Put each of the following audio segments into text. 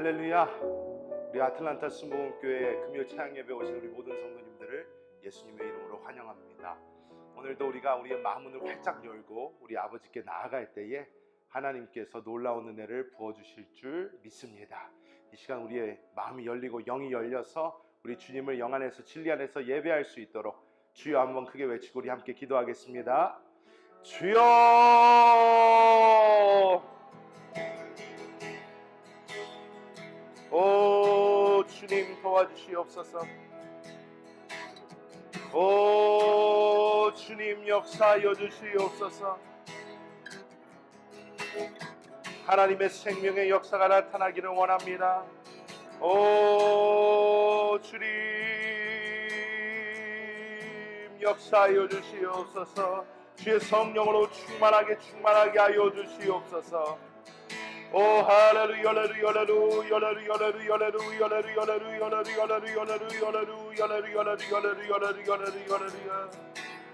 할렐루야. 우리 아틀란타 순복음교회 금요 찬양 예배 오신 우리 모든 성도님들을 예수님의 이름으로 환영합니다. 오늘도 우리가 우리의 마음문을 활짝 열고 우리 아버지께 나아갈 때에 하나님께서 놀라운 은혜를 부어주실 줄 믿습니다. 이 시간 우리의 마음이 열리고 영이 열려서 우리 주님을 영 안에서 진리 안에서 예배할 수 있도록 주여 한번 크게 외치고 우리 함께 기도하겠습니다. 주여, 오 주님 도와주시옵소서. 오 주님 역사하여 주시옵소서. 하나님의 생명의 역사가 나타나기를 원합니다. 오 주님 역사하여 주시옵소서. 주의 성령으로 충만하게 하여 주시옵소서. 오 할렐루야 할렐루야 할렐루야 할렐루야 할렐루야 할렐루야 할렐루야.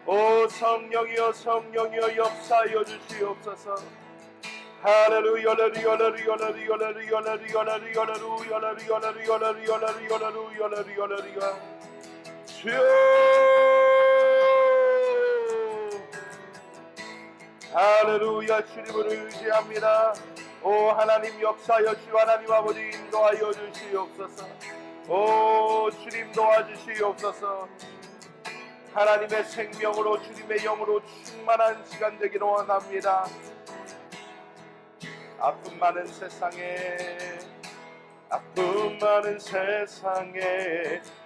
오 성령이여 성령이여 역사하여 주시옵소서. 할렐루야 할렐루야 할렐루야 할렐루야 할렐루야. 주여 할렐루야 주님을 의지합니다. 오 하나님 역사하여 주 하나님 아버지 인도하여 주시옵소서. 오 주님 도와주시옵소서. 하나님의 생명으로 주님의 영으로 충만한 시간 되기를 원합니다. 아픔 많은 세상에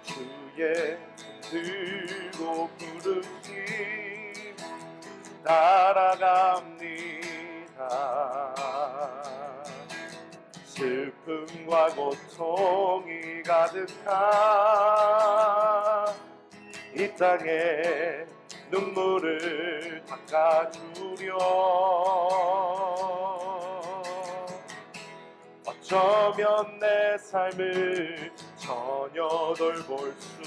주의 들고 부르심 따라갑니다. 슬픔과 고통이 가득한 이 땅에 눈물을 닦아주려 어쩌면 내 삶을 전혀 돌볼 수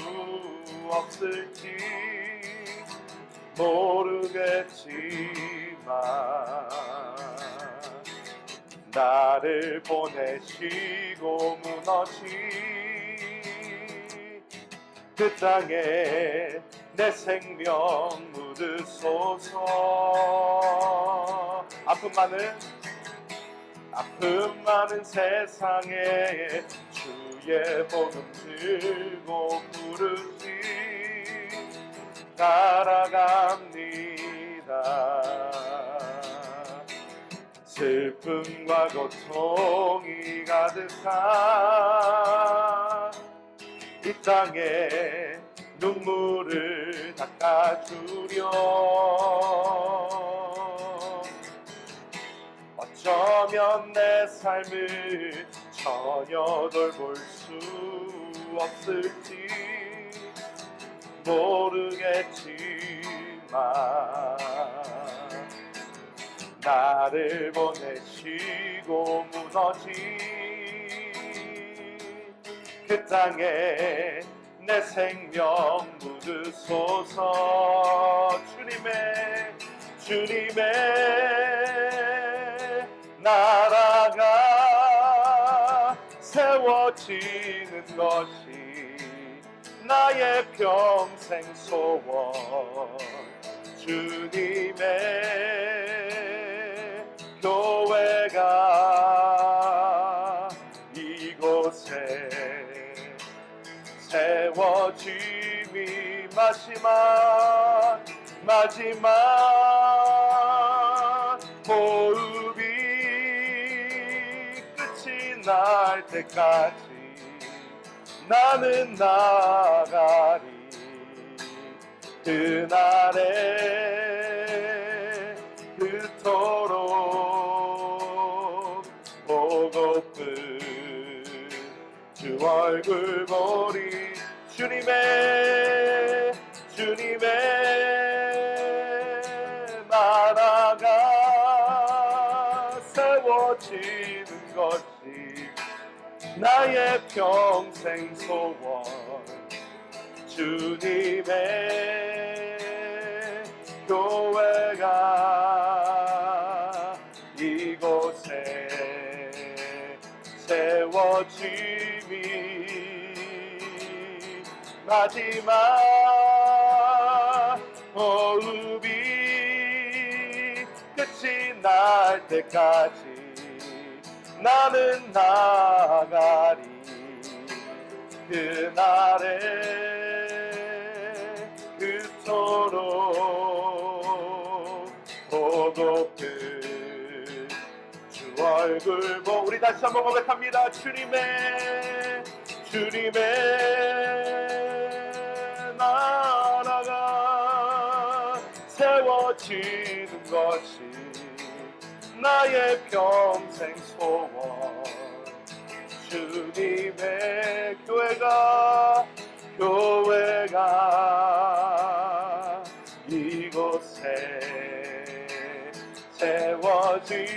없을지 모르겠지만 나를 보내시고 무너진 그 땅에 내 생명 묻으소서. 아픔 많은 세상에 주의 복음 들고 부르시 따라갑니다. 슬픔과 고통이 가득한 이 땅에 눈물을 닦아주려 어쩌면 내 삶을 전혀 돌볼 수 없을지 모르겠지만 나를 보내시고 무너진 그 땅에 내 생명 묻으소서. 주님의 나라가 세워지는 것이 나의 평생 소원. 주님의 교회가 이곳에 세워짐이 마지막 호흡이 끝이 날 때까지 나는 나가리. 그날에 그토록 보고픈 주 얼굴 보리. 주님의 나라가 세워지는 것이 나의 평생 소원. 주님의 교회가 이곳에 세워 세워짐이 마지막 호흡이 끝이 날 때까지 나는 나가리. 그날에 그토록 보고픈 주 얼굴 우리 다시 한번 고백합니다. 주님의 나라가 세워지는 것이 나의 평생 소원. 주님의 교회가 이곳에 세워짐이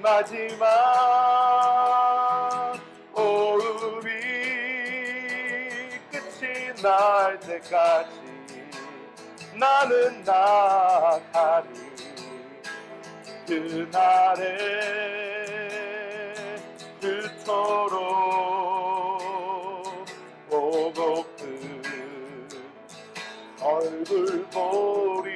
마지막 호흡이 끝이 날 때까지 나는 나가리. 그날에 그토록 보고픈 얼굴 보리.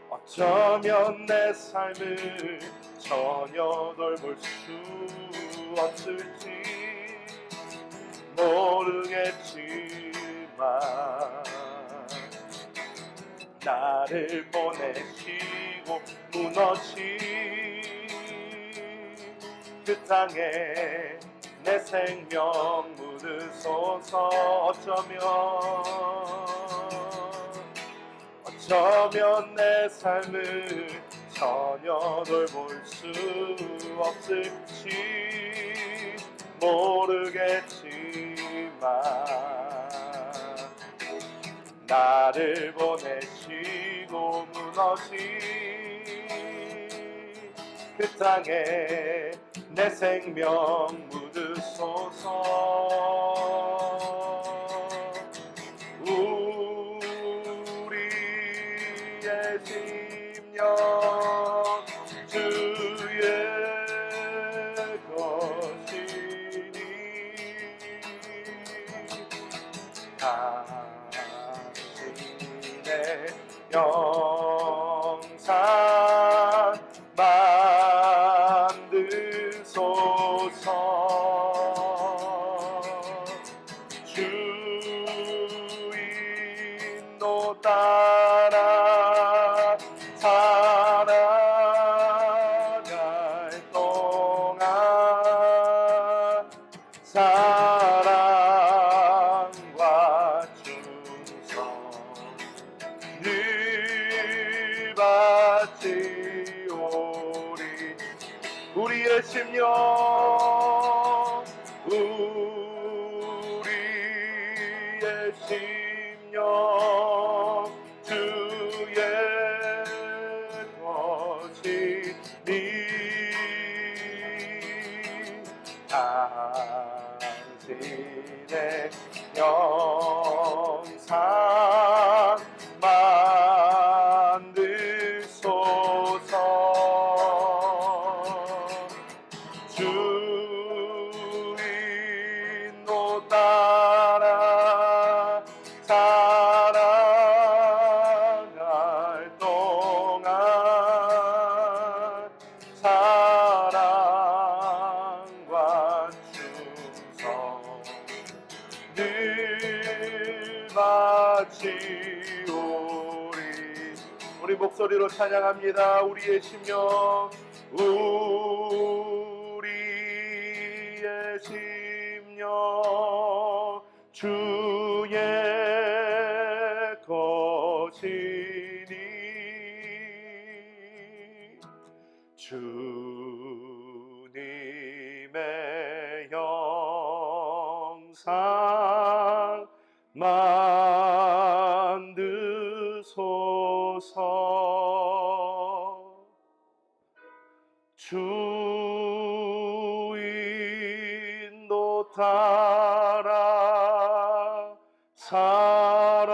어쩌면 내 삶을 전혀 돌볼 수 없을지 모르겠지만 나를 보내시고 무너진 그 땅에 내 생명 묻으소서. 어쩌면 내 삶을 전혀 돌볼 수 없을지 모르겠지만 나를 보내시고 무너진 그 땅에 내 생명 묻으소서. 우리의 심령 주의 것이니 당신의 영상 만드소서. 주인도 따라 살아갈 동안 사랑과 충성 늘 바치오리. 우리의 심령 우리의 심령 주의 것이니 당신의 영상 만드소서. 주인도 따라 살아갈 동안 사랑과 충성 늘 바치오리. 우리 목소리로 찬양합니다. 우리의 심령 우리의 심령 주의 것이니 주님의 영상 만드소서. 주인도 따라 살아갈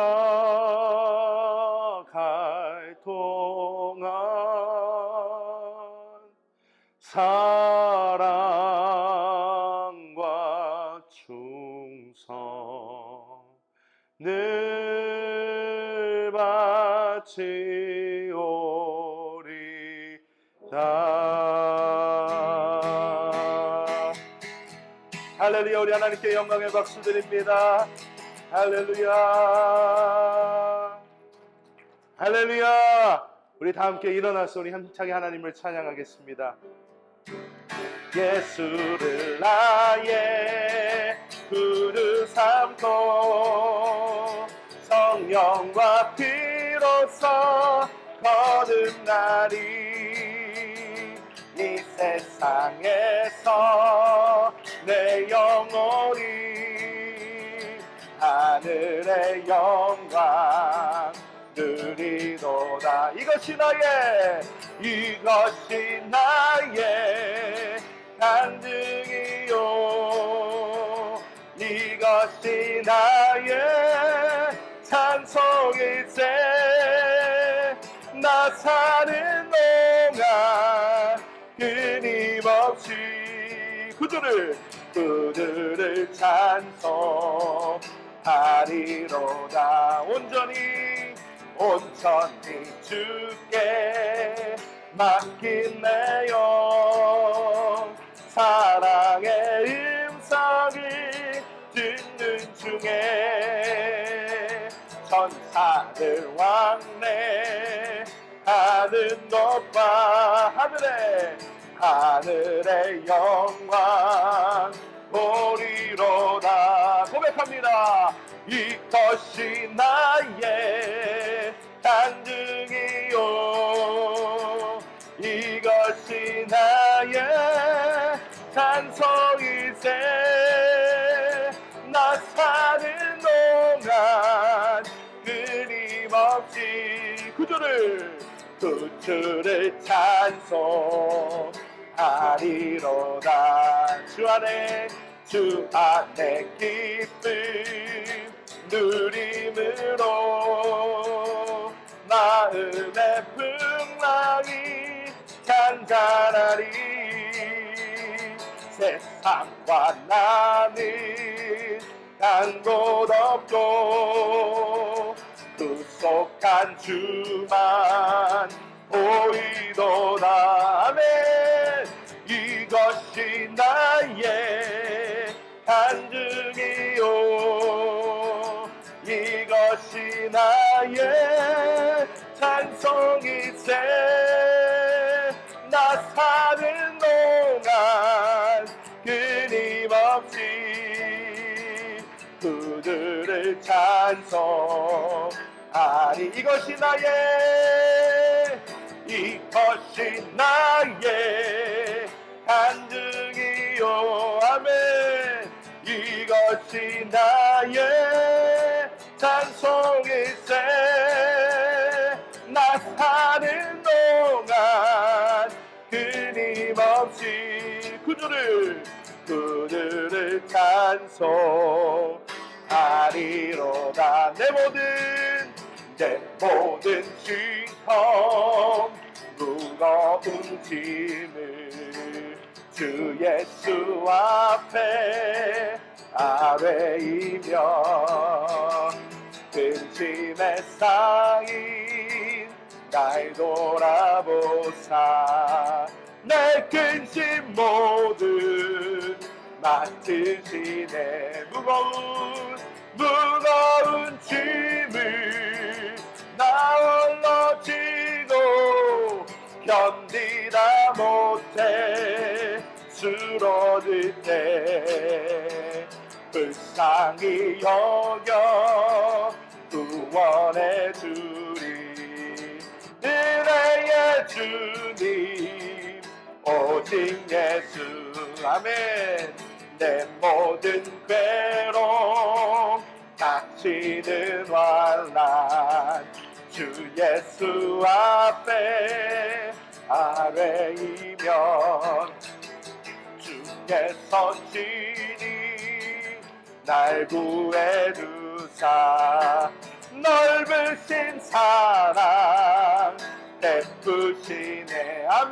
동안 사랑과 충성 늘 바치오리다. 할렐루야. 우리 하나님께 영광의 박수 드립니다. 할렐루야. 할렐루야. 우리 다 함께 일어나서 우리 힘차게 하나님을 찬양하겠습니다. 예수를 나의 구주 삼고 성령과 피로써 거듭나리. 이 세상에서 내 영혼이 하늘의 영광 누리도다. 이것이 나의 간증이요, 이것이 나의 찬송일세. 나 사는 동안 끊임없이 그들을 찬송하리로다. 온전히 주께 맡긴 내 영, 사랑의 음성이 듣는 중에 천사들 왕래하는 것과 하늘의 영광 보리로다. 고백합니다. 이것이 나의 간증이요, 이것이 나의 찬송일세. 나 사는 동안 끊임없이 구주를 찬송하리로다. 주 안에 기쁨 누림으로 마음의 풍랑이 잔잔하리. 세상과 나는 간 곳 없고 구속한 주만 보이도다. 아멘. 이것이 나의 간증이요, 이것이 나의 찬송일세. 나 사는 동안 끊임없이 그들을 찬송하리. 이것이 나의 간증이요, 아멘. 이것이 나의 찬송일세. 나 사는 동안 끊임없이 그들을 찬송하리로다. 내 모든 징험 무거운 짐을 주 예수 앞에 아뢰이며 근심에 쌓인 날 돌아보사 내 근심 모두 맡으시네. 무거운 짐을 나 홀로 지고 견디다 못해 쓰러질 때 불쌍히 여겨 구원해 주리. 은혜의 주님 오직 예수. 아멘. 내 모든 괴로움 닥치는 환난 주 예수 앞에 아뢰이면 주께서 친히 날 구해주사 넓으신 사랑 베푸시네. 아멘.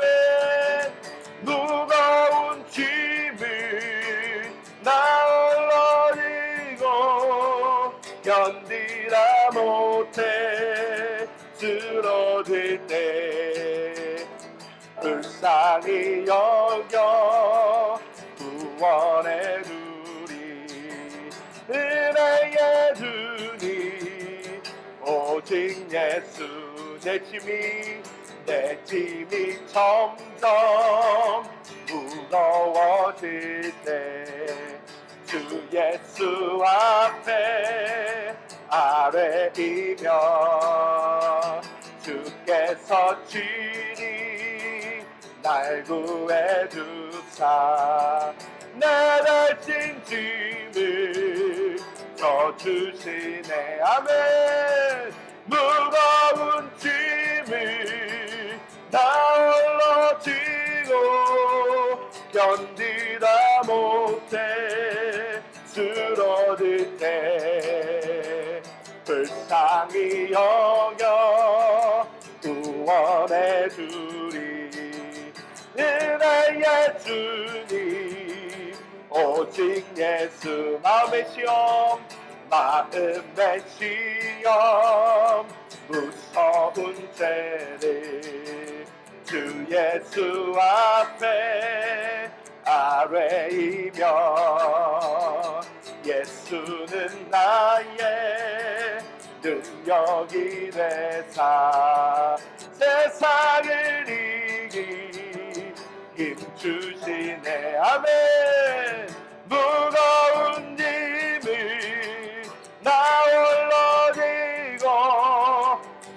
쓰러질 때 불쌍히 여겨 구원해 주리. 은혜의 주님 오직 예수. 내 짐이 점점 무거워질 때 주 예수 앞에 아뢰이며 주께서 친히 날 구해 주사 내 대신 짐을 져주시네. 아멘. 무거운 짐을 나 홀로 지고 견디다 못해 쓰러질 때 불쌍히 여겨 구원해 주리. 은혜의 주님 오직 예수. 마음의 시험 무서운 죄를 주 예수 앞에 아뢰이며 예수는 나의 능력이 되사 세상을 이기 힘주시네. 아멘. 무거운 짐을 나 홀로 지고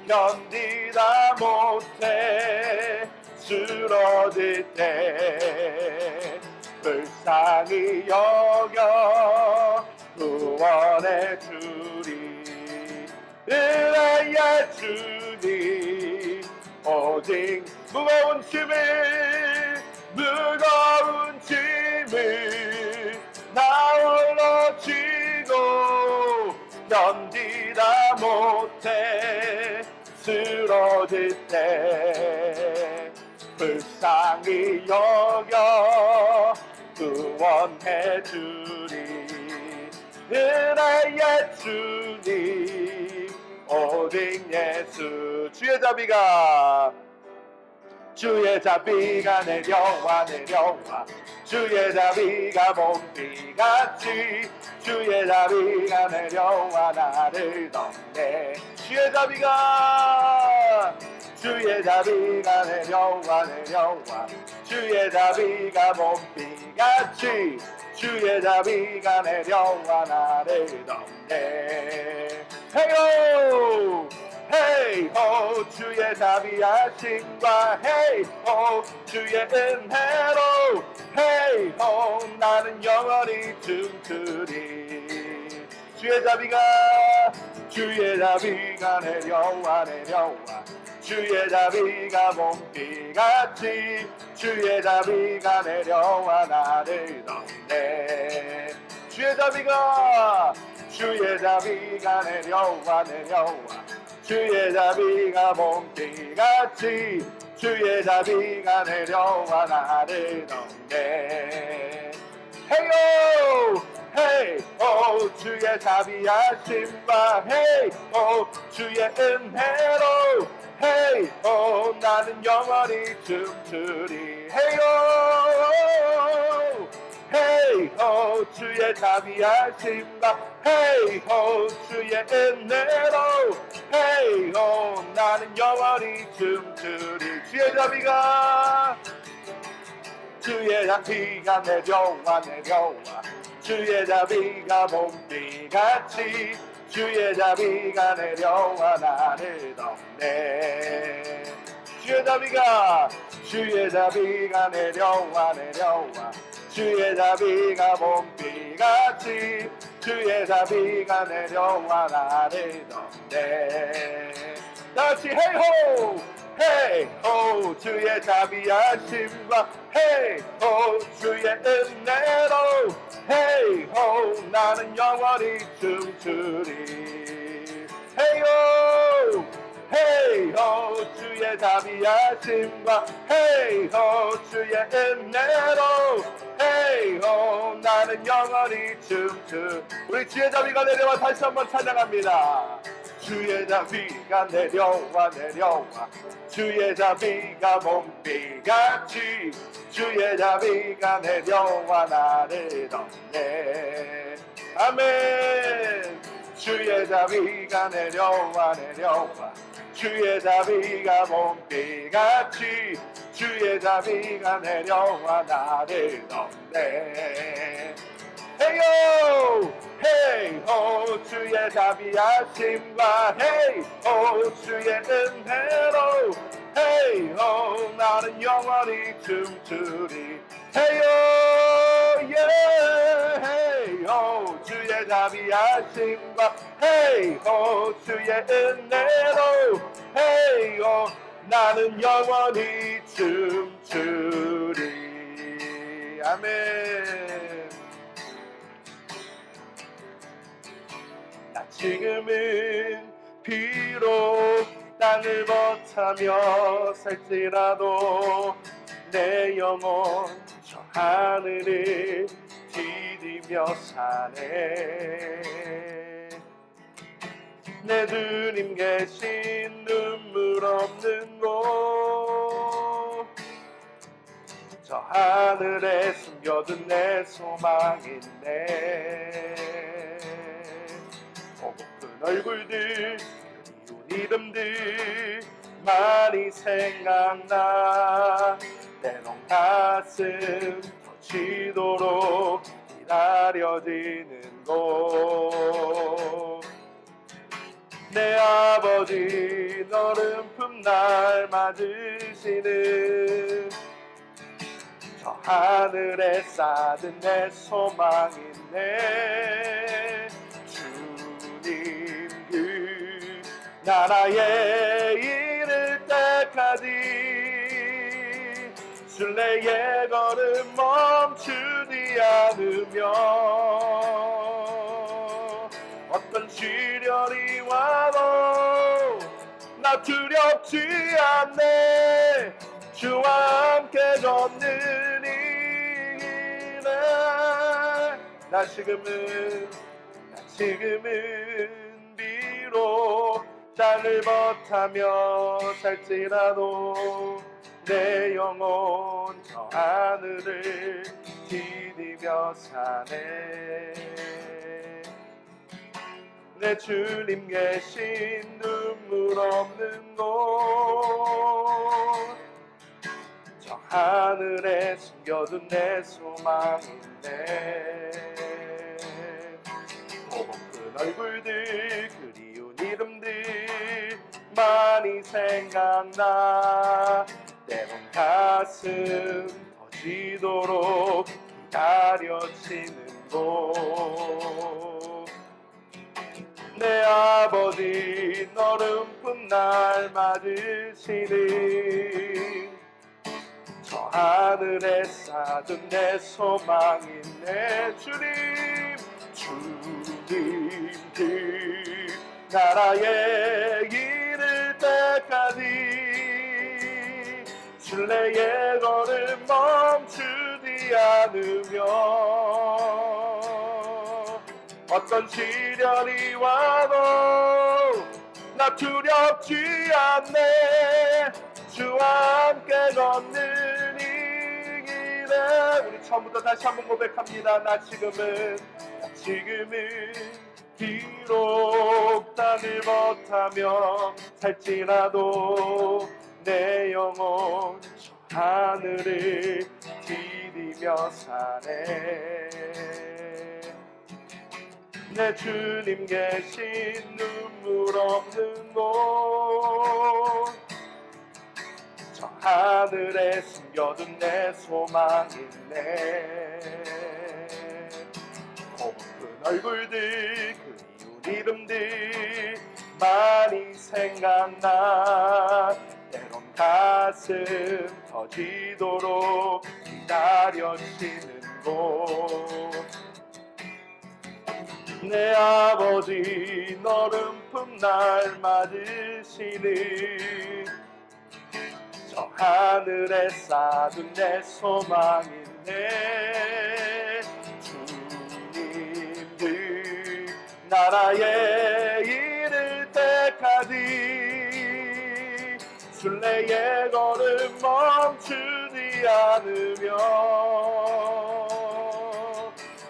견디다 못해 쓰러질 때 불쌍히 여겨 구원해 주리. 은혜의 주님 오직 무거운 짐을 나 홀로 지고 견디다 못해 쓰러질 때 불쌍히 여겨 구원해 주리. 은혜의 주님 오직 예수. 주의 자비가 내려와 주의 자비가 몸비같이 주의 자비가 내려와 나를 덮네. 주의 자비가 내려와 주의 자비가 몸비같이 주의 자비가 내려와 나를 덮네. 헤이호 헤이호 주의 자비하심과 헤이호 주의 은혜로 헤이호 나는 영원히 춤추리. 주의 자비가 내려와 주의 자비가 몸비같이 주의 자비가 내려와 나를 덮네. 주의 자비가 내려와 주의 자비가 몸비같이 주의 자비가 내려와 나를 덮네. 헤이호 헤이호 주의 자비하심과 헤이호 주의 은혜로 헤이호 나는 영원히 춤추리. 헤이호 헤이호 주의 자비하심과 헤이호 주의 은혜로 헤이호 나는 영원히 춤추리. 주의 자비가 내려와 주의 자비가 몸비같이 주의 자비가 내려와 나를 덮네. 주의 자비가 내려와 주의 자비가 몸비같이 주의 자비가 내려와 나를 덮네. 다시 헤이호 헤이호 주의 자비하심과 헤이호 주의 은혜로 헤이호 나는 영원히 춤추리. 헤이호 헤이호 주의 자비하심과 헤이호 주의 은혜로 헤이호 나는 영원히 춤추. 우리 주의 자비가 내려와 다시 한번 찬양합니다. 주의 자비가 내려와 주의 자비가 봄비같이 주의 자비가 내려와 나를 덮네. 아멘. 주의 자비가 내려와 주의 자비가 봄비같이 주의 자비가 내려와 나를 덮네. 헤이호 헤이호 주의 자비하심과 헤이호 주의 은혜로 헤이호 나는 영원히 춤추리. 헤이호 예 헤이호 주의 자비하심과 헤이호 주의 은혜로 헤이호 나는 영원히 춤추리. 아멘. 나 지금은 비록 땅을 버타며 살지라도 내 영혼 저 하늘을 디디며 사네. 내 주님 계신 눈물 없는 곳 저 하늘에 숨겨둔 내 소망이네. 보고픈 얼굴들 그리운 이름들 많이 생각나. 때론 가슴 터지도록 기다려지는 곳. 내 아버지 너른 품날 맞으시는 저 하늘에 쌓은 내 소망이네. 주님 그 나라에 이를 때까지 순례의 걸음 멈추지 않으며 어떤 시련이 와도 나 두렵지 않네. 주와 함께 걷는 이 길에 나 지금은 비록 땅을 버타며 살지라도 내 영혼 저 하늘을 디디며 사네. 내 주님 계신 눈물 없는 곳 저 하늘에 숨겨둔 내 소망이네. 보고픈 얼굴들 그리운 이름들 많이 생각나. 때론 가슴 터지도록 기다려지는 곳. 내 아버지 너른 품날 맞으시는 저 하늘에 쌓은 내 소망이네. 주님 그 나라에 이를 때까지 순례의 걸음 멈추지 않으며 어떤 시련이 와도 나 두렵지 않네. 주와 함께 걷는 이 길에 우리 처음부터 다시 한번 고백합니다. 나 지금은 비록 땅을 버타며 살지라도 내 영혼 저 하늘을 디디며 사네. 내 주님 계신 눈물 없는 곳 저 하늘에 숨겨둔 내 소망이네. 고픈 얼굴들 그리운 이름들 많이 생각나. 때론 가슴 터지도록 기다려지는 곳. 내 아버지 너른 슬픔 날 맞으시는 저 하늘에 쌓은 내 소망이네. 주님 그 나라에 이를 때까지 순례의 걸음 멈추지 않으며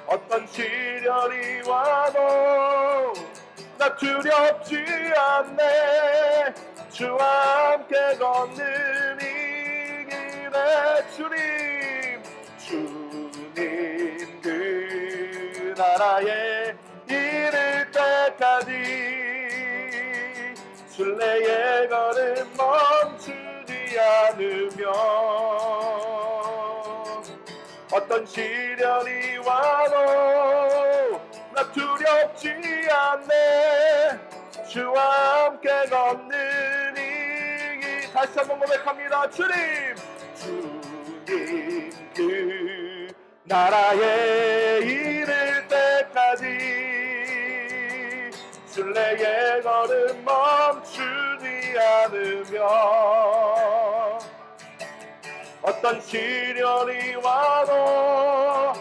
어떤 시련이 와도 나 두렵지 않네. 주와 함께 걷는 이 길에 주님 그 나라에 이를 때까지 순례의 걸음 멈추지 않으며 어떤 시련이 와도 나 두렵지 않네. 주와 함께 걷는 이 길. 다시 한번 고백합니다. 주님 그 나라에 이를 때까지 순례의 걸음 멈추지 않으며 어떤 시련이 와도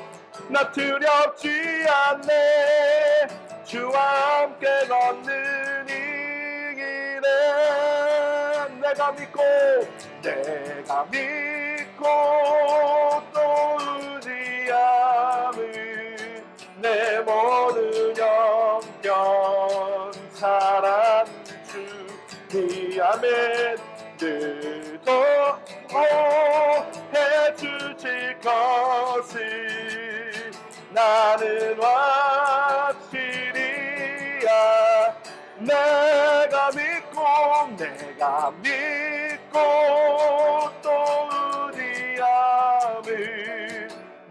나 두렵지 않네. 주와 함께 걷는 이 길에 내가 믿고 또 의지함을 내 모든 영견 사랑 주니 아멘. 늘도 해주실 것을 나는 확실히야. 내가 믿고 또 의지함을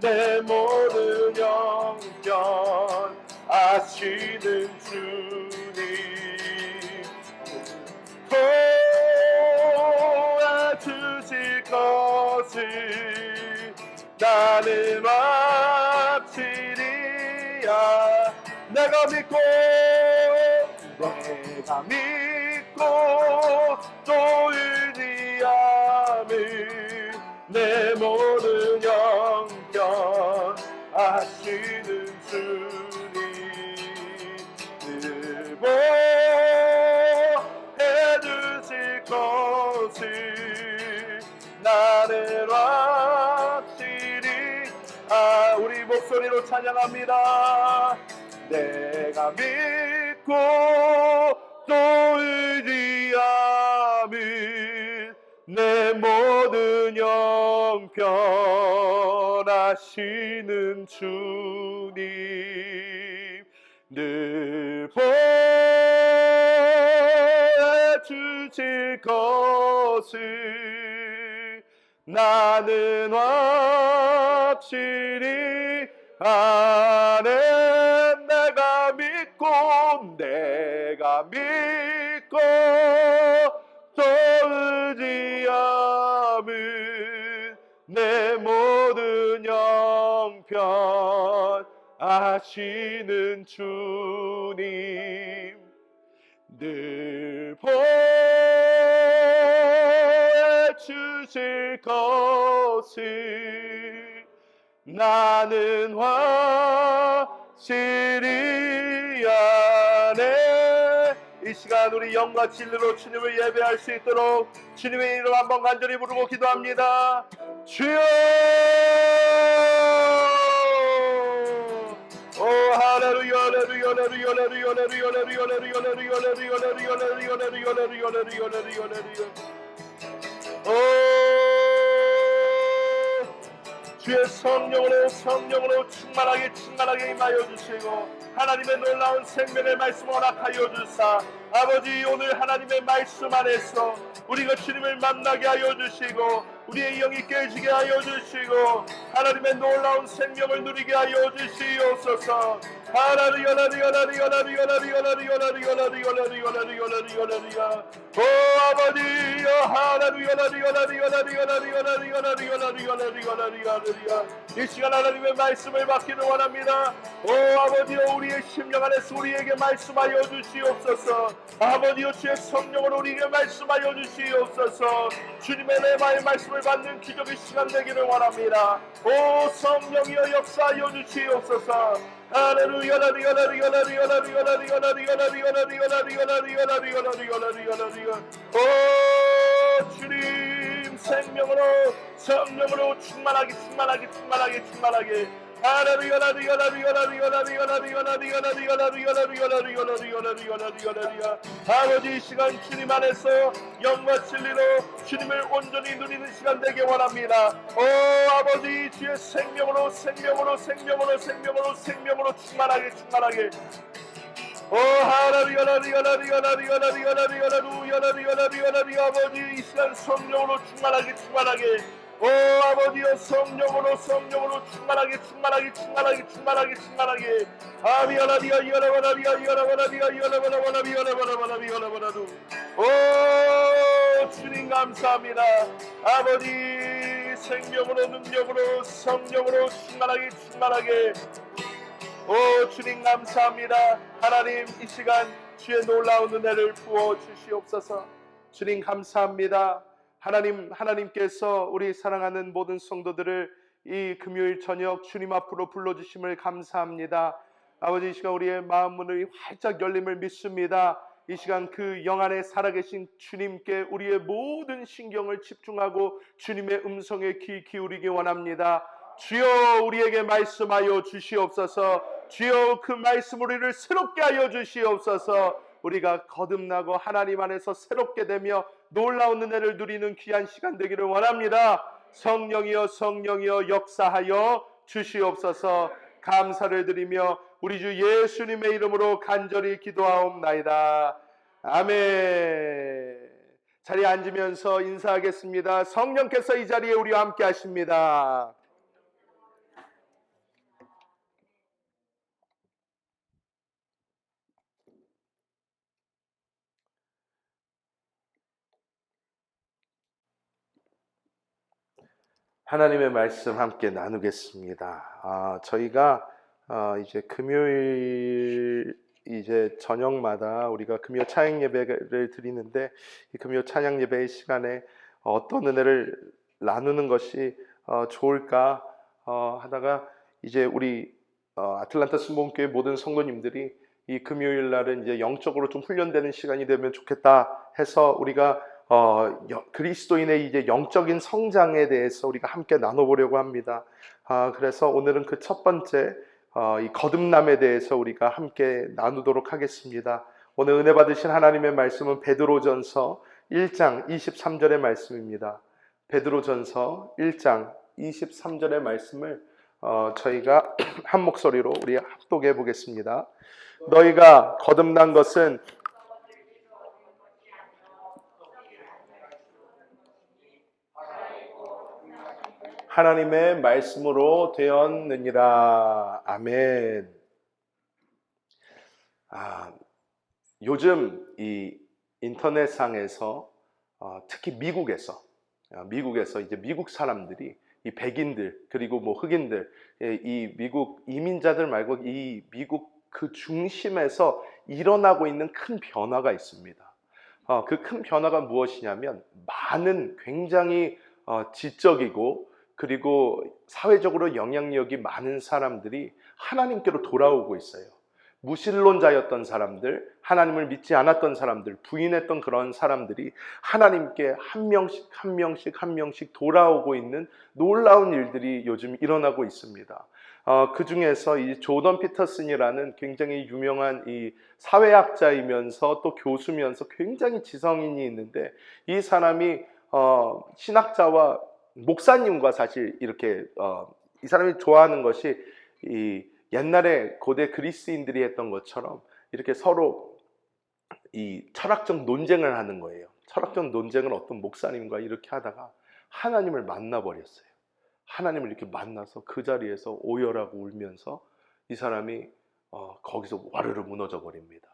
내 모든 영견 아시는 주님 도와주실 것을 나는 확실히야. 내가 믿고 또 의지함을 내 모든 영견 아시는 주님 늘 보해주실 것을 나는 확실히 우리 목소리로 찬양합니다. 내가 믿고 또 의지함을 내 모든 영견 아시는 주님 늘 보여주실 것을 나는 확실히 아네. 내가 믿고 또 의지함을 내 모든 영편 아시는 주님 늘 보여주실 것을 나는 확실히 아네. 이 시간 우리 영과 진리로 주님을 예배할 수 있도록 주님의 이름 한번 간절히 부르고 기도합니다. 주여! 오 할렐루야 할렐루야 할렐루야 할렐루야 할렐루야 할렐루야 할렐루야 할렐루야 할렐루야 할렐루야. 오 주의 성령으로 충만하게 임하여 주시고 하나님의 놀라운 생명의 말씀을 허락하여 주사 아버지 오늘 하나님의 말씀 안에서 우리가 주님을 만나게 하여 주시고 우리의 영이 깨지게 하여 주시고 하나님의 놀라운 생명을 누리게 하여 주시옵소서. 할렐루야 할렐루야 오 아버지 할렐루야 할렐루야 이 시간 하나님의 말씀을 받기를 원합니다. 오 아버지 우리 우리의 심령 안에서 우리에게 말씀하여 주시옵소서. 아버지여 주의 성령으로 우리에게 말씀하여 주시옵소서. 주님의 레마의 말씀을 받는 기적의 시간 되기를 원합니다. 오 성령이여 역사하여 주시옵소서. 할렐루야. 오 주님 생명으로 성령으로 충만하게 아버지 이 시간 주님 안에서 영과 진리로 주님을 온전히 누리는 시간 되게 원합니다. 오 아버지 주의 생명으로 충만하게 오 아버지 이 시간 성령으로 충만하게 오 아버지여 성령으로 충만하게 오 주님 감사합니다. 아버지 생명으로 능력으로 성령으로 충만하게 오 주님 감사합니다. 하나님 이 시간 주의 놀라운 은혜를 부어 주시옵소서. 주님 감사합니다. 하나님께서 우리 사랑하는 모든 성도들을 이 금요일 저녁 주님 앞으로 불러주심을 감사합니다. 아버지 이 시간 우리의 마음 문이 활짝 열림을 믿습니다. 이 시간 그 영 안에 살아계신 주님께 우리의 모든 신경을 집중하고 주님의 음성에 귀 기울이기 원합니다. 주여 우리에게 말씀하여 주시옵소서. 주여 그 말씀 우리를 새롭게 하여 주시옵소서. 우리가 거듭나고 하나님 안에서 새롭게 되며 놀라운 은혜를 누리는 귀한 시간 되기를 원합니다. 성령이여 역사하여 주시옵소서. 감사를 드리며 우리 주 예수님의 이름으로 간절히 기도하옵나이다. 아멘. 자리에 앉으면서 인사하겠습니다. 성령께서 이 자리에 우리와 함께 하십니다. 하나님의 말씀 함께 나누겠습니다. 저희가 이제 금요일 이제 저녁마다 우리가 금요 찬양 예배를 드리는데 이 금요 찬양 예배의 시간에 어떤 은혜를 나누는 것이 좋을까 하다가 이제 우리 아틀란타 순복음교회 모든 성도님들이 이 금요일 날은 이제 영적으로 좀 훈련되는 시간이 되면 좋겠다 해서 우리가 그리스도인의 이제 영적인 성장에 대해서 우리가 함께 나눠보려고 합니다. 그래서 오늘은 그 첫 번째 이 거듭남에 대해서 우리가 함께 나누도록 하겠습니다. 오늘 은혜 받으신 하나님의 말씀은 베드로전서 1장 23절의 말씀입니다. 베드로전서 1장 23절의 말씀을 저희가 한 목소리로 우리 합독해 보겠습니다. 너희가 거듭난 것은 하나님의 말씀으로 되었느니라. 아멘. 요즘 이 인터넷상에서 특히 미국에서 이제 미국 사람들이 이 백인들 그리고 뭐 흑인들 이 미국 이민자들 말고 이 미국 그 중심에서 일어나고 있는 큰 변화가 있습니다. 그 큰 변화가 무엇이냐면 많은 굉장히 지적이고 그리고 사회적으로 영향력이 많은 사람들이 하나님께로 돌아오고 있어요. 무신론자였던 사람들, 하나님을 믿지 않았던 사람들, 부인했던 그런 사람들이 하나님께 한 명씩 돌아오고 있는 놀라운 일들이 요즘 일어나고 있습니다. 그 중에서 이 조던 피터슨이라는 굉장히 유명한 이 사회학자이면서 또 교수면서 굉장히 지성인이 있는데 이 사람이 신학자와 목사님과 사실 이렇게 이 사람이 좋아하는 것이 이 옛날에 고대 그리스인들이 했던 것처럼 이렇게 서로 이 철학적 논쟁을 하는 거예요. 철학적 논쟁을 어떤 목사님과 이렇게 하다가 하나님을 만나버렸어요. 하나님을 이렇게 만나서 그 자리에서 오열하고 울면서 이 사람이 거기서 와르르 무너져 버립니다.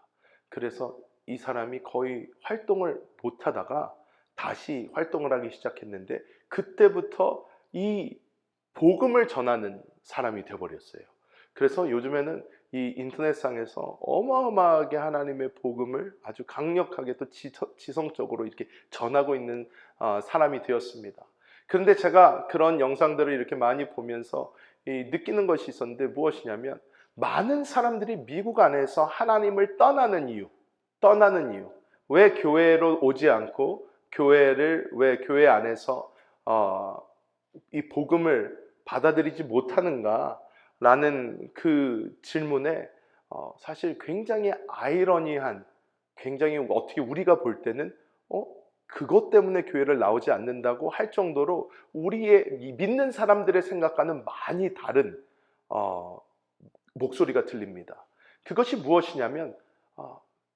그래서 이 사람이 거의 활동을 못하다가 다시 활동을 하기 시작했는데 그때부터 이 복음을 전하는 사람이 되어버렸어요. 그래서 요즘에는 이 인터넷상에서 어마어마하게 하나님의 복음을 아주 강력하게 또 지성적으로 이렇게 전하고 있는 사람이 되었습니다. 그런데 제가 그런 영상들을 이렇게 많이 보면서 느끼는 것이 있었는데, 무엇이냐면 많은 사람들이 미국 안에서 하나님을 떠나는 이유, 왜 교회로 오지 않고 왜 교회 안에서 이 복음을 받아들이지 못하는가 라는 그 질문에 사실 굉장히 아이러니한, 굉장히 어떻게 우리가 볼 때는 그것 때문에 교회를 나오지 않는다고 할 정도로 우리의 믿는 사람들의 생각과는 많이 다른 목소리가 들립니다. 그것이 무엇이냐면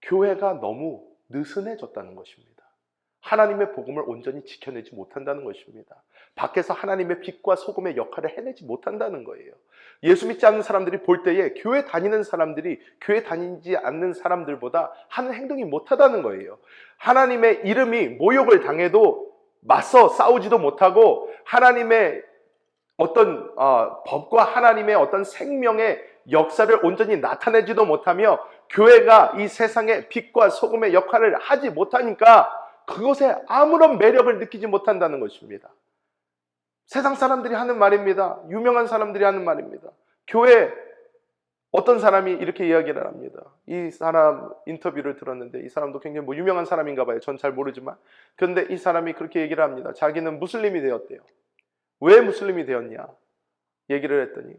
교회가 너무 느슨해졌다는 것입니다. 하나님의 복음을 온전히 지켜내지 못한다는 것입니다. 밖에서 하나님의 빛과 소금의 역할을 해내지 못한다는 거예요. 예수 믿지 않는 사람들이 볼 때에 교회 다니는 사람들이 교회 다니지 않는 사람들보다 하는 행동이 못하다는 거예요. 하나님의 이름이 모욕을 당해도 맞서 싸우지도 못하고, 하나님의 어떤 법과 하나님의 어떤 생명의 역사를 온전히 나타내지도 못하며 교회가 이 세상의 빛과 소금의 역할을 하지 못하니까 그것에 아무런 매력을 느끼지 못한다는 것입니다. 세상 사람들이 하는 말입니다. 유명한 사람들이 하는 말입니다. 교회 어떤 사람이 이렇게 이야기를 합니다. 이 사람 인터뷰를 들었는데, 이 사람도 굉장히 유명한 사람인가 봐요. 전 잘 모르지만. 그런데 이 사람이 그렇게 얘기를 합니다. 자기는 무슬림이 되었대요. 왜 무슬림이 되었냐 얘기를 했더니,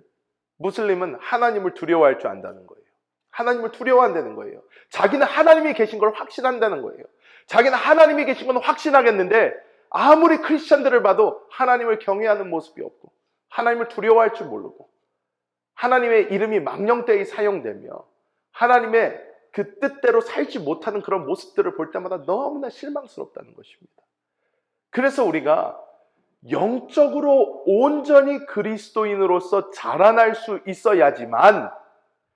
무슬림은 하나님을 두려워할 줄 안다는 거예요. 하나님을 두려워한다는 거예요. 자기는 하나님이 계신 걸 확신한다는 거예요. 자기는 하나님이 계신 건 확신하겠는데 아무리 크리스천들을 봐도 하나님을 경외하는 모습이 없고, 하나님을 두려워할 줄 모르고, 하나님의 이름이 망령되이 사용되며 하나님의 그 뜻대로 살지 못하는 그런 모습들을 볼 때마다 너무나 실망스럽다는 것입니다. 그래서 우리가 영적으로 온전히 그리스도인으로서 자라날 수 있어야지만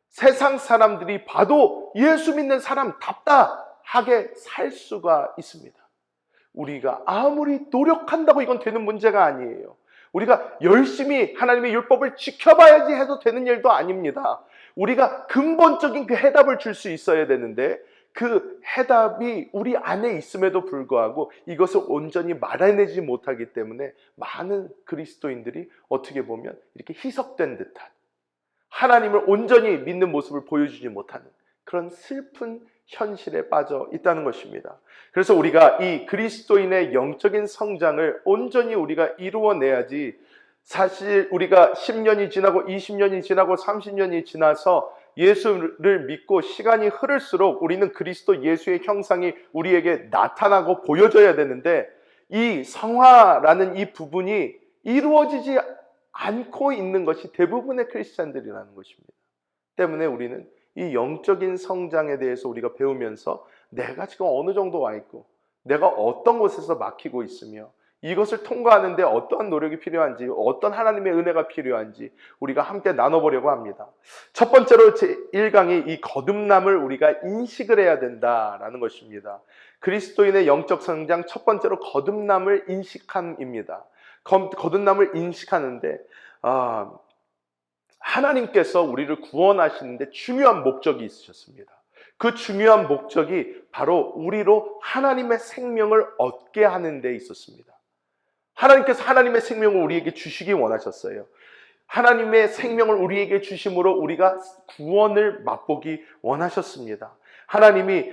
세상 사람들이 봐도 예수 믿는 사람답다 하게 살 수가 있습니다. 우리가 아무리 노력한다고 이건 되는 문제가 아니에요. 우리가 열심히 하나님의 율법을 지켜봐야지 해도 되는 일도 아닙니다. 우리가 근본적인 그 해답을 줄 수 있어야 되는데, 그 해답이 우리 안에 있음에도 불구하고 이것을 온전히 말해내지 못하기 때문에 많은 그리스도인들이 어떻게 보면 이렇게 희석된 듯한, 하나님을 온전히 믿는 모습을 보여주지 못하는 그런 슬픈 현실에 빠져 있다는 것입니다. 그래서 우리가 이 그리스도인의 영적인 성장을 온전히 우리가 이루어내야지, 사실 우리가 10년이 지나고 20년이 지나고 30년이 지나서 예수를 믿고 시간이 흐를수록 우리는 그리스도 예수의 형상이 우리에게 나타나고 보여져야 되는데, 이 성화라는 이 부분이 이루어지지 않고 있는 것이 대부분의 크리스찬들이라는 것입니다. 때문에 우리는 이 영적인 성장에 대해서 우리가 배우면서 내가 지금 어느 정도 와 있고, 내가 어떤 곳에서 막히고 있으며 이것을 통과하는데 어떠한 노력이 필요한지, 어떤 하나님의 은혜가 필요한지 우리가 함께 나눠보려고 합니다. 첫 번째로 제1강이 이 거듭남을 우리가 인식을 해야 된다라는 것입니다. 그리스도인의 영적 성장 첫 번째로 거듭남을 인식함입니다. 거듭남을 인식하는데 하나님께서 우리를 구원하시는데 중요한 목적이 있으셨습니다. 그 중요한 목적이 바로 우리로 하나님의 생명을 얻게 하는 데 있었습니다. 하나님께서 하나님의 생명을 우리에게 주시기 원하셨어요. 하나님의 생명을 우리에게 주심으로 우리가 구원을 맛보기 원하셨습니다. 하나님이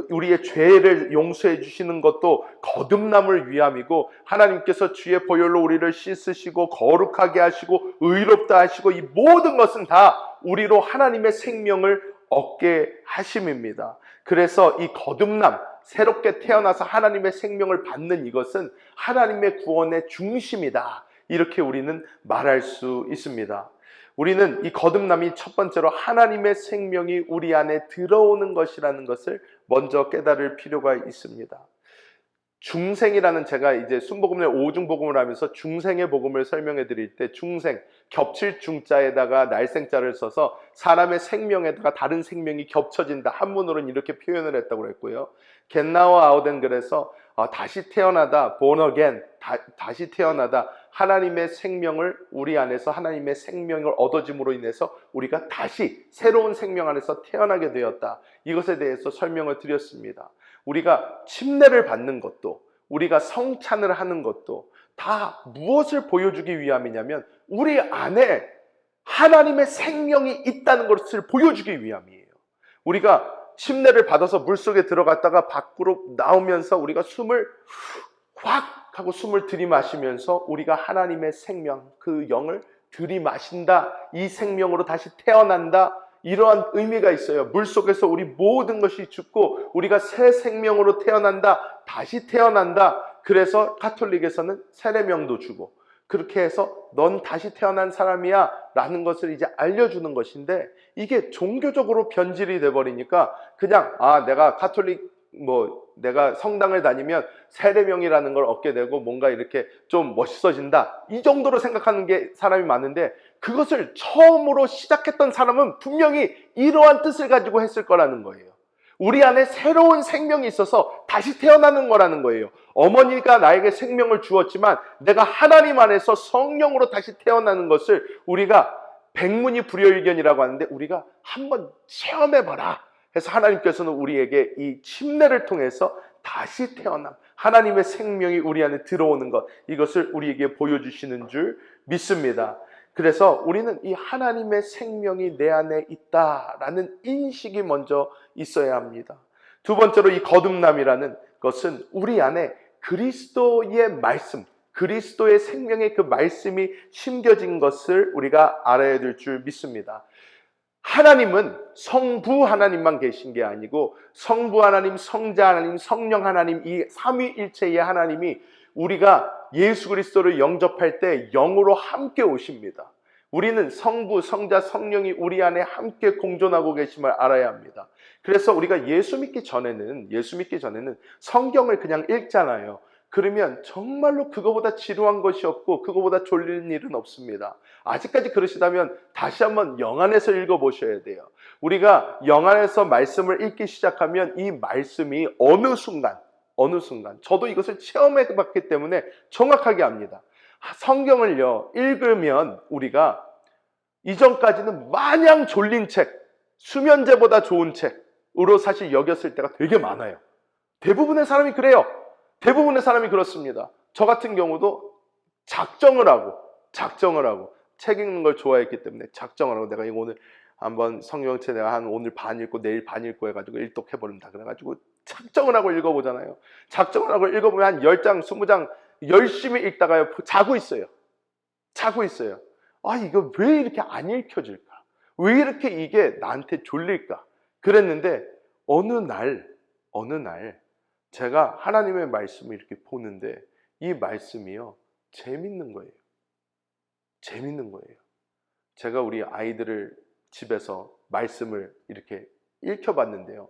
우리의 죄를 용서해 주시는 것도 거듭남을 위함이고, 하나님께서 주의 보혈로 우리를 씻으시고 거룩하게 하시고 의롭다 하시고, 이 모든 것은 다 우리로 하나님의 생명을 얻게 하심입니다. 그래서 이 거듭남, 새롭게 태어나서 하나님의 생명을 받는 이것은 하나님의 구원의 중심이다, 이렇게 우리는 말할 수 있습니다. 우리는 이 거듭남이 첫 번째로 하나님의 생명이 우리 안에 들어오는 것이라는 것을 먼저 깨달을 필요가 있습니다. 중생이라는, 제가 이제 순복음의 오중복음을 하면서 중생의 복음을 설명해 드릴 때 중생, 겹칠 중자에다가 날생자를 써서 사람의 생명에다가 다른 생명이 겹쳐진다, 한문으로는 이렇게 표현을 했다고 했고요. 겟나워 아우덴글에서 다시 태어나다, born again, 다시 태어나다, 하나님의 생명을 우리 안에서 하나님의 생명을 얻어짐으로 인해서 우리가 다시 새로운 생명 안에서 태어나게 되었다. 이것에 대해서 설명을 드렸습니다. 우리가 침례를 받는 것도 우리가 성찬을 하는 것도 다 무엇을 보여주기 위함이냐면 우리 안에 하나님의 생명이 있다는 것을 보여주기 위함이에요. 우리가 침례를 받아서 물속에 들어갔다가 밖으로 나오면서 우리가 숨을 확 하고 숨을 들이마시면서 우리가 하나님의 생명, 그 영을 들이마신다. 이 생명으로 다시 태어난다. 이러한 의미가 있어요. 물속에서 우리 모든 것이 죽고 우리가 새 생명으로 태어난다. 다시 태어난다. 그래서 가톨릭에서는 세례명도 주고 그렇게 해서 넌 다시 태어난 사람이야 라는 것을 이제 알려주는 것인데 이게 종교적으로 변질이 돼버리니까 그냥 내가 가톨릭 내가 성당을 다니면 세례명이라는 걸 얻게 되고 뭔가 이렇게 좀 멋있어진다 이 정도로 생각하는 게 사람이 많은데 그것을 처음으로 시작했던 사람은 분명히 이러한 뜻을 가지고 했을 거라는 거예요. 우리 안에 새로운 생명이 있어서 다시 태어나는 거라는 거예요. 어머니가 나에게 생명을 주었지만 내가 하나님 안에서 성령으로 다시 태어나는 것을 우리가 백문이 불여일견이라고 하는데 우리가 한번 체험해봐라 해서 하나님께서는 우리에게 이 침례를 통해서 다시 태어남, 하나님의 생명이 우리 안에 들어오는 것, 이것을 우리에게 보여주시는 줄 믿습니다. 그래서 우리는 이 하나님의 생명이 내 안에 있다라는 인식이 먼저 있어야 합니다. 두 번째로 이 거듭남이라는 것은 우리 안에 그리스도의 말씀, 그리스도의 생명의 그 말씀이 심겨진 것을 우리가 알아야 될 줄 믿습니다. 하나님은 성부 하나님만 계신 게 아니고 성부 하나님, 성자 하나님, 성령 하나님 이 삼위일체의 하나님이 우리가 예수 그리스도를 영접할 때 영으로 함께 오십니다. 우리는 성부, 성자, 성령이 우리 안에 함께 공존하고 계심을 알아야 합니다. 그래서 우리가 예수 믿기 전에는 성경을 그냥 읽잖아요. 그러면 정말로 그거보다 지루한 것이 없고 그거보다 졸리는 일은 없습니다. 아직까지 그러시다면 다시 한번 영 안에서 읽어보셔야 돼요. 우리가 영 안에서 말씀을 읽기 시작하면 이 말씀이 어느 순간 저도 이것을 체험해봤기 때문에 정확하게 압니다. 성경을요 읽으면 우리가 이전까지는 마냥 졸린 책, 수면제보다 좋은 책으로 사실 여겼을 때가 되게 많아요. 대부분의 사람이 그래요. 대부분의 사람이 그렇습니다. 저 같은 경우도 작정을 하고 책 읽는 걸 좋아했기 때문에 작정을 하고 내가 이거 오늘 한번 성경책 내가 오늘 반 읽고 내일 반 읽고 해가지고 일독해버린다 그래가지고 작정을 하고 읽어보잖아요. 작정을 하고 읽어보면 한 10장, 20장 열심히 읽다가요 자고 있어요. 이거 왜 이렇게 안 읽혀질까? 왜 이렇게 이게 나한테 졸릴까? 그랬는데 어느 날 제가 하나님의 말씀을 이렇게 보는데 이 말씀이요 재밌는 거예요. 제가 우리 아이들을 집에서 말씀을 이렇게 읽혀봤는데요.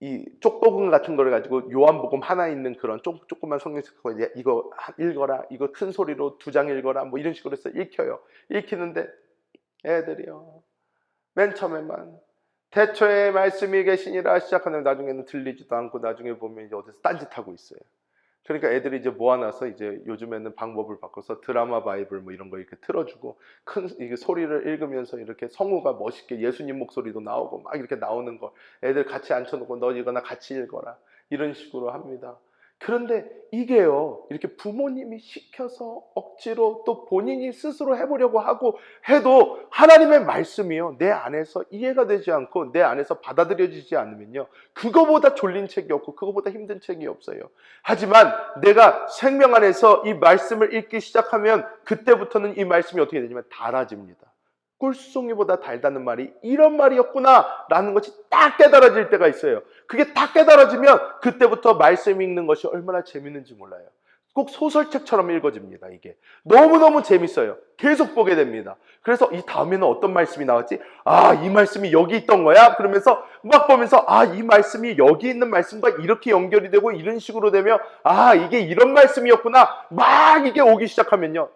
이 쪽복음 같은 거를 가지고 요한복음 하나 있는 그런 조그만 성경책 이거 읽어라, 이거 큰 소리로 2장 읽어라, 뭐 이런 식으로 해서 읽히는데 애들이요 맨 처음에만 태초에 말씀이 계시니라 시작하면 나중에는 들리지도 않고 나중에 보면 이제 어디서 딴짓하고 있어요. 그러니까 애들이 이제 모아놔서 이제 요즘에는 방법을 바꿔서 드라마 바이블 뭐 이런 거 이렇게 틀어주고 큰 이게 소리를 읽으면서 이렇게 성우가 멋있게 예수님 목소리도 나오고 막 이렇게 나오는 걸 애들 같이 앉혀놓고 너 이거나 같이 읽어라 이런 식으로 합니다. 그런데 이게요 이렇게 부모님이 시켜서 억지로 또 본인이 스스로 해보려고 하고 해도 하나님의 말씀이요 내 안에서 이해가 되지 않고 내 안에서 받아들여지지 않으면요 그거보다 졸린 책이 없고 그거보다 힘든 책이 없어요. 하지만 내가 생명 안에서 이 말씀을 읽기 시작하면 그때부터는 이 말씀이 어떻게 되냐면 달아집니다. 꿀송이보다 달다는 말이 이런 말이었구나 라는 것이 딱 깨달아질 때가 있어요. 그게 딱 깨달아지면 그때부터 말씀 읽는 것이 얼마나 재밌는지 몰라요. 꼭 소설책처럼 읽어집니다. 이게 너무너무 재밌어요. 계속 보게 됩니다. 그래서 이 다음에는 어떤 말씀이 나왔지? 이 말씀이 여기 있던 거야? 그러면서 막 보면서 이 말씀이 여기 있는 말씀과 이렇게 연결이 되고 이런 식으로 되면 이게 이런 말씀이었구나 막 이게 오기 시작하면요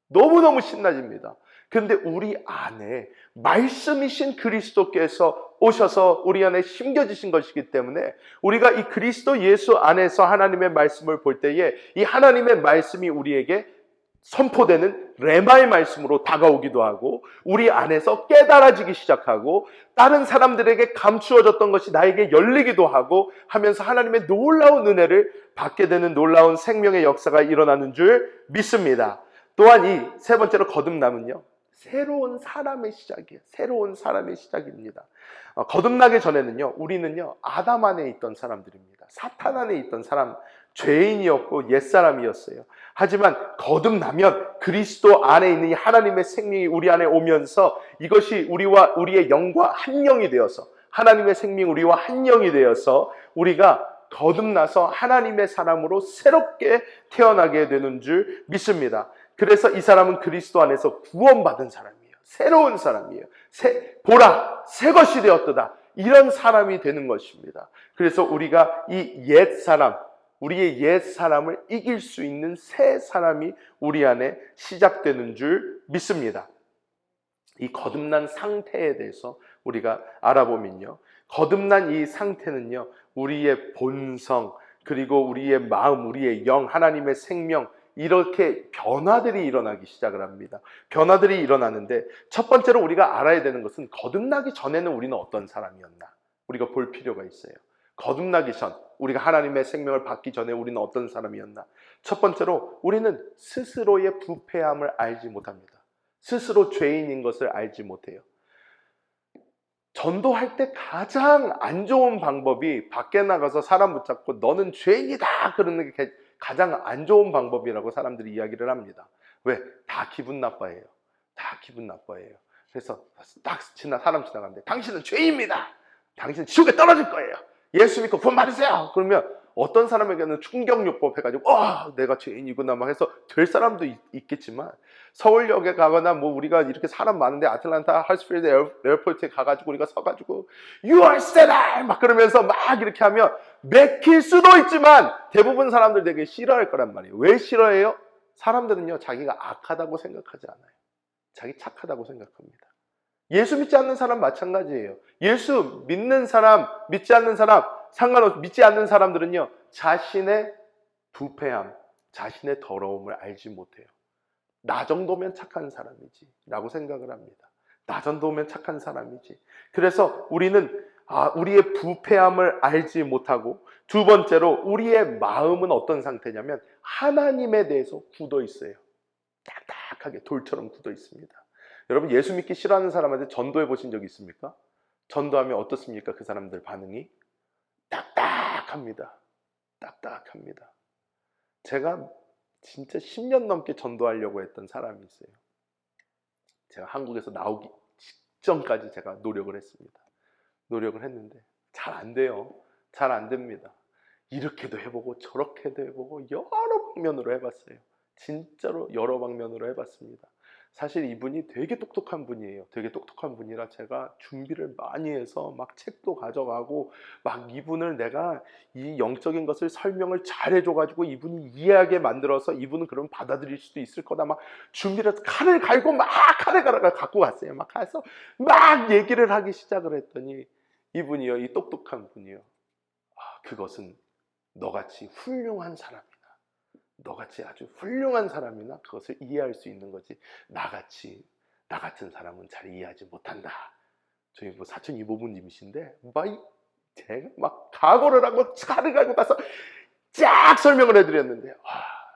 너무너무 신나집니다. 그런데 우리 안에 말씀이신 그리스도께서 오셔서 우리 안에 심겨지신 것이기 때문에 우리가 이 그리스도 예수 안에서 하나님의 말씀을 볼 때에 이 하나님의 말씀이 우리에게 선포되는 레마의 말씀으로 다가오기도 하고 우리 안에서 깨달아지기 시작하고 다른 사람들에게 감추어졌던 것이 나에게 열리기도 하고 하면서 하나님의 놀라운 은혜를 받게 되는 놀라운 생명의 역사가 일어나는 줄 믿습니다. 또한 이 세 번째로 거듭남은요, 새로운 사람의 시작이에요. 새로운 사람의 시작입니다. 거듭나기 전에는요, 우리는요 아담 안에 있던 사람들입니다. 사탄 안에 있던 사람, 죄인이었고 옛사람이었어요. 하지만 거듭나면 그리스도 안에 있는 이 하나님의 생명이 우리 안에 오면서 이것이 우리와 우리의 영과 한 영이 되어서, 하나님의 생명이 우리와 한 영이 되어서 우리가 거듭나서 하나님의 사람으로 새롭게 태어나게 되는 줄 믿습니다. 그래서 이 사람은 그리스도 안에서 구원받은 사람이에요. 새로운 사람이에요. 보라, 새 것이 되었도다. 이런 사람이 되는 것입니다. 그래서 우리가 이 옛사람, 우리의 옛사람을 이길 수 있는 새 사람이 우리 안에 시작되는 줄 믿습니다. 이 거듭난 상태에 대해서 우리가 알아보면요, 거듭난 이 상태는요, 우리의 본성, 그리고 우리의 마음, 우리의 영, 하나님의 생명, 이렇게 변화들이 일어나기 시작을 합니다. 변화들이 일어나는데 첫 번째로 우리가 알아야 되는 것은 거듭나기 전에는 우리는 어떤 사람이었나, 우리가 볼 필요가 있어요. 거듭나기 전, 우리가 하나님의 생명을 받기 전에 우리는 어떤 사람이었나. 첫 번째로 우리는 스스로의 부패함을 알지 못합니다. 스스로 죄인인 것을 알지 못해요. 전도할 때 가장 안 좋은 방법이 밖에 나가서 사람 붙잡고 너는 죄인이다 그러는 게 가장 안 좋은 방법이라고 사람들이 이야기를 합니다. 왜? 다 기분 나빠해요. 다 기분 나빠해요. 그래서 딱 사람 지나가는데 당신은 죄인입니다. 당신은 지옥에 떨어질 거예요. 예수 믿고 구원 받으세요. 그러면 어떤 사람에게는 충격요법 해가지고 내가 죄인이구나 막 해서 될 사람도 있겠지만, 서울역에 가거나 뭐 우리가 이렇게 사람 많은데 아틀란타 하스필드 에어포트에 가가지고 우리가 서가지고 You are sinner 막 그러면서 막 이렇게 하면 맥힐 수도 있지만 대부분 사람들 되게 싫어할 거란 말이에요. 왜 싫어해요? 사람들은요 자기가 악하다고 생각하지 않아요. 자기 착하다고 생각합니다. 예수 믿지 않는 사람 마찬가지예요. 예수 믿는 사람, 믿지 않는 사람 상관없이, 믿지 않는 사람들은요 자신의 부패함, 자신의 더러움을 알지 못해요. 나 정도면 착한 사람이지 라고 생각을 합니다. 나 정도면 착한 사람이지. 그래서 우리는 우리의 부패함을 알지 못하고, 두 번째로 우리의 마음은 어떤 상태냐면 하나님에 대해서 굳어 있어요. 딱딱하게 돌처럼 굳어 있습니다. 여러분, 예수 믿기 싫어하는 사람한테 전도해 보신 적 있습니까? 전도하면 어떻습니까? 그 사람들 반응이 딱딱합니다. 딱딱합니다. 제가 진짜 10년 넘게 전도하려고 했던 사람이 있어요. 제가 한국에서 나오기 직전까지 제가 노력을 했습니다. 노력을 했는데 잘 안 돼요. 잘 안 됩니다. 이렇게도 해보고 저렇게도 해보고 여러 방면으로 해봤어요. 진짜로 여러 방면으로 해봤습니다. 사실 이분이 되게 똑똑한 분이에요. 되게 똑똑한 분이라 제가 준비를 많이 해서 막 책도 가져가고 막 이분을 내가 이 영적인 것을 설명을 잘 해줘가지고 이분이 이해하게 만들어서 이분은 그럼 받아들일 수도 있을 거다 막 준비를 해서 칼을 갈고 막 칼을 갖고 갔어요. 막 가서 막 얘기를 하기 시작을 했더니 이분이요, 이 똑똑한 분이요, 그것은 너같이 훌륭한 사람이나 너같이 아주 훌륭한 사람이나 그것을 이해할 수 있는 거지 나 같은 사람은 잘 이해하지 못한다. 저희 뭐 사촌 이모부님이신데 제가 막 각오를 하고 칼을 갈고 가서 쫙 설명을 해드렸는데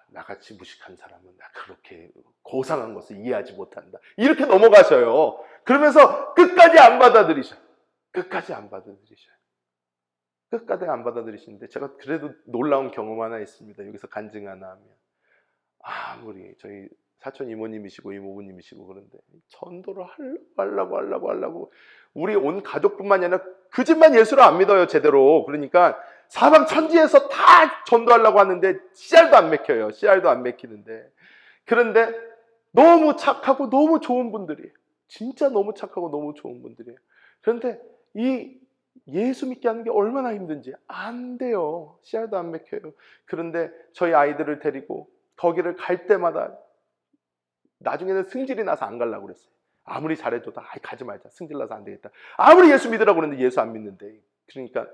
나같이 무식한 사람은 나 그렇게 고상한 것을 이해하지 못한다. 이렇게 넘어가셔요. 그러면서 끝까지 안 받아들이셔요. 끝까지 안 받아들이셔요. 끝까지 안 받아들이시는데 제가 그래도 놀라운 경험 하나 있습니다. 여기서 간증 하나 하면, 아무리 저희 사촌 이모님이시고 이모부님이시고 그런데 전도를 하려고 우리 온 가족뿐만이 아니라 그 집만 예수를 안 믿어요 제대로. 그러니까 사방 천지에서 다 전도하려고 하는데 씨알도 안 맥혀요. 씨알도 안 맥히는데, 그런데 너무 착하고 너무 좋은 분들이에요. 진짜 너무 착하고 너무 좋은 분들이에요. 그런데 이 예수 믿게 하는 게 얼마나 힘든지 안 돼요. 씨알도 안 맥혀요. 그런데 저희 아이들을 데리고 거기를 갈 때마다 나중에는 승질이 나서 안 가려고 그랬어요. 아무리 잘해줘도 가지 말자. 승질 나서 안 되겠다. 아무리 예수 믿으라고 그랬는데 예수 안 믿는데. 그러니까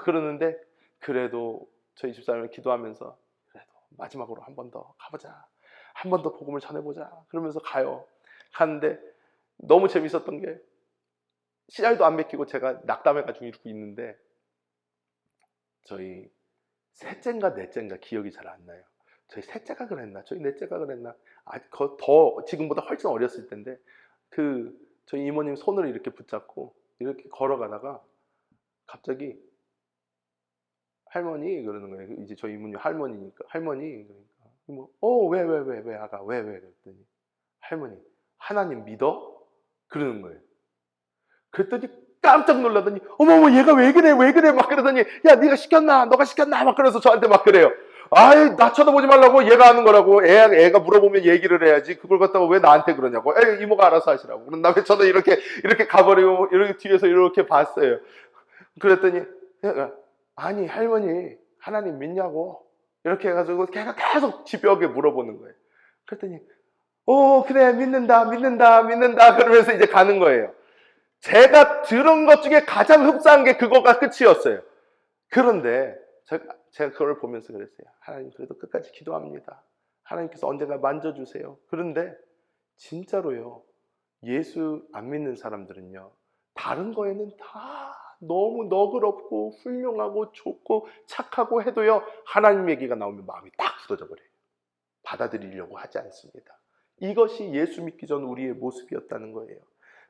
그러는데 그래도 저희 집사람은 기도하면서 그래도 마지막으로 한 번 더 가보자. 한 번 더 복음을 전해보자. 그러면서 가요. 가는데 너무 재밌었던 게 씨알도 안 맥히고 제가 낙담해가지고 이러고 있는데 저희 셋째인가 넷째인가 기억이 잘 안 나요. 저희 셋째가 그랬나? 저희 넷째가 그랬나? 더 지금보다 훨씬 어렸을 때인데 저희 이모님 손을 이렇게 붙잡고 이렇게 걸어가다가 갑자기 할머니 그러는 거예요. 이제 저희 이모님 할머니니까 할머니 그러니까 왜 아가 왜 그랬더니 할머니 하나님 믿어? 그러는 거예요. 그랬더니 깜짝 놀라더니 어머 얘가 왜 그래 막 그러더니 야 네가 시켰나 너가 시켰나 막 그래서 저한테 막 그래요. 아이 나 쳐다보지 말라고 얘가 하는 거라고 애가 물어보면 얘기를 해야지 그걸 갖다가 왜 나한테 그러냐고 이모가 알아서 하시라고 그런 다음에 저는 이렇게 가버리고 이렇게 뒤에서 이렇게 봤어요. 그랬더니 아니 할머니 하나님 믿냐고 이렇게 해가지고 걔가 계속 집벽에 물어보는 거예요. 그랬더니 그래 믿는다 그러면서 이제 가는 거예요. 제가 들은 것 중에 가장 흡사한 게 그거가 끝이었어요. 그런데 제가 그걸 보면서 그랬어요. 하나님 그래도 끝까지 기도합니다. 하나님께서 언젠가 만져주세요. 그런데 진짜로요. 예수 안 믿는 사람들은요. 다른 거에는 다 너무 너그럽고 훌륭하고 좋고 착하고 해도요. 하나님 얘기가 나오면 마음이 딱 굳어져 버려요. 받아들이려고 하지 않습니다. 이것이 예수 믿기 전 우리의 모습이었다는 거예요.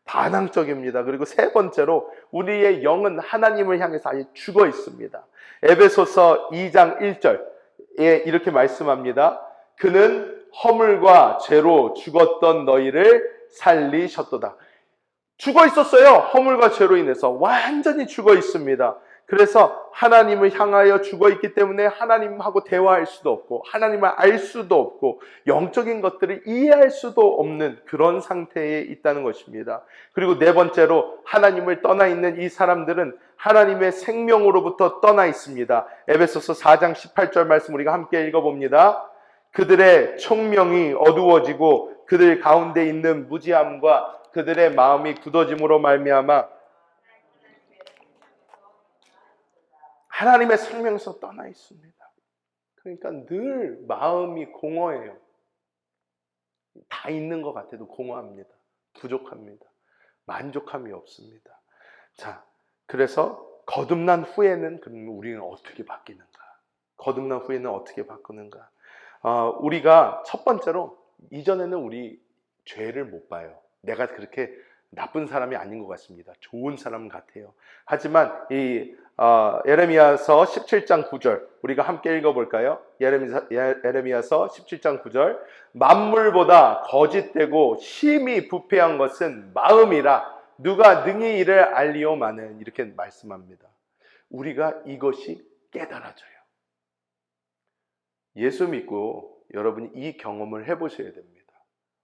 반항적입니다. 그리고 세 번째로 우리의 영은 하나님을 향해서 아예 죽어 있습니다. 에베소서 2장 1절에 이렇게 말씀합니다. 그는 허물과 죄로 죽었던 너희를 살리셨도다. 죽어 있었어요. 허물과 죄로 인해서 완전히 죽어 있습니다. 그래서 하나님을 향하여 죽어 있기 때문에 하나님하고 대화할 수도 없고 하나님을 알 수도 없고 영적인 것들을 이해할 수도 없는 그런 상태에 있다는 것입니다. 그리고 네 번째로 하나님을 떠나 있는 이 사람들은 하나님의 생명으로부터 떠나 있습니다. 에베소서 4장 18절 말씀 우리가 함께 읽어봅니다. 그들의 총명이 어두워지고 그들 가운데 있는 무지함과 그들의 마음이 굳어짐으로 말미암아 하나님의 생명에서 떠나 있습니다. 그러니까 늘 마음이 공허해요. 다 있는 것 같아도 공허합니다. 부족합니다. 만족함이 없습니다. 자, 그래서 거듭난 후에는 그러면 우리는 어떻게 바뀌는가? 거듭난 후에는 어떻게 바꾸는가? 우리가 첫 번째로 이전에는 우리 죄를 못 봐요. 내가 그렇게 나쁜 사람이 아닌 것 같습니다. 좋은 사람 같아요. 하지만 이 예레미야서 17장 9절 우리가 함께 읽어볼까요? 예레미야서 17장 9절 만물보다 거짓되고 심히 부패한 것은 마음이라 누가 능히 이를 알리오마는 이렇게 말씀합니다. 우리가 이것이 깨달아져요. 예수 믿고 여러분이 이 경험을 해보셔야 됩니다.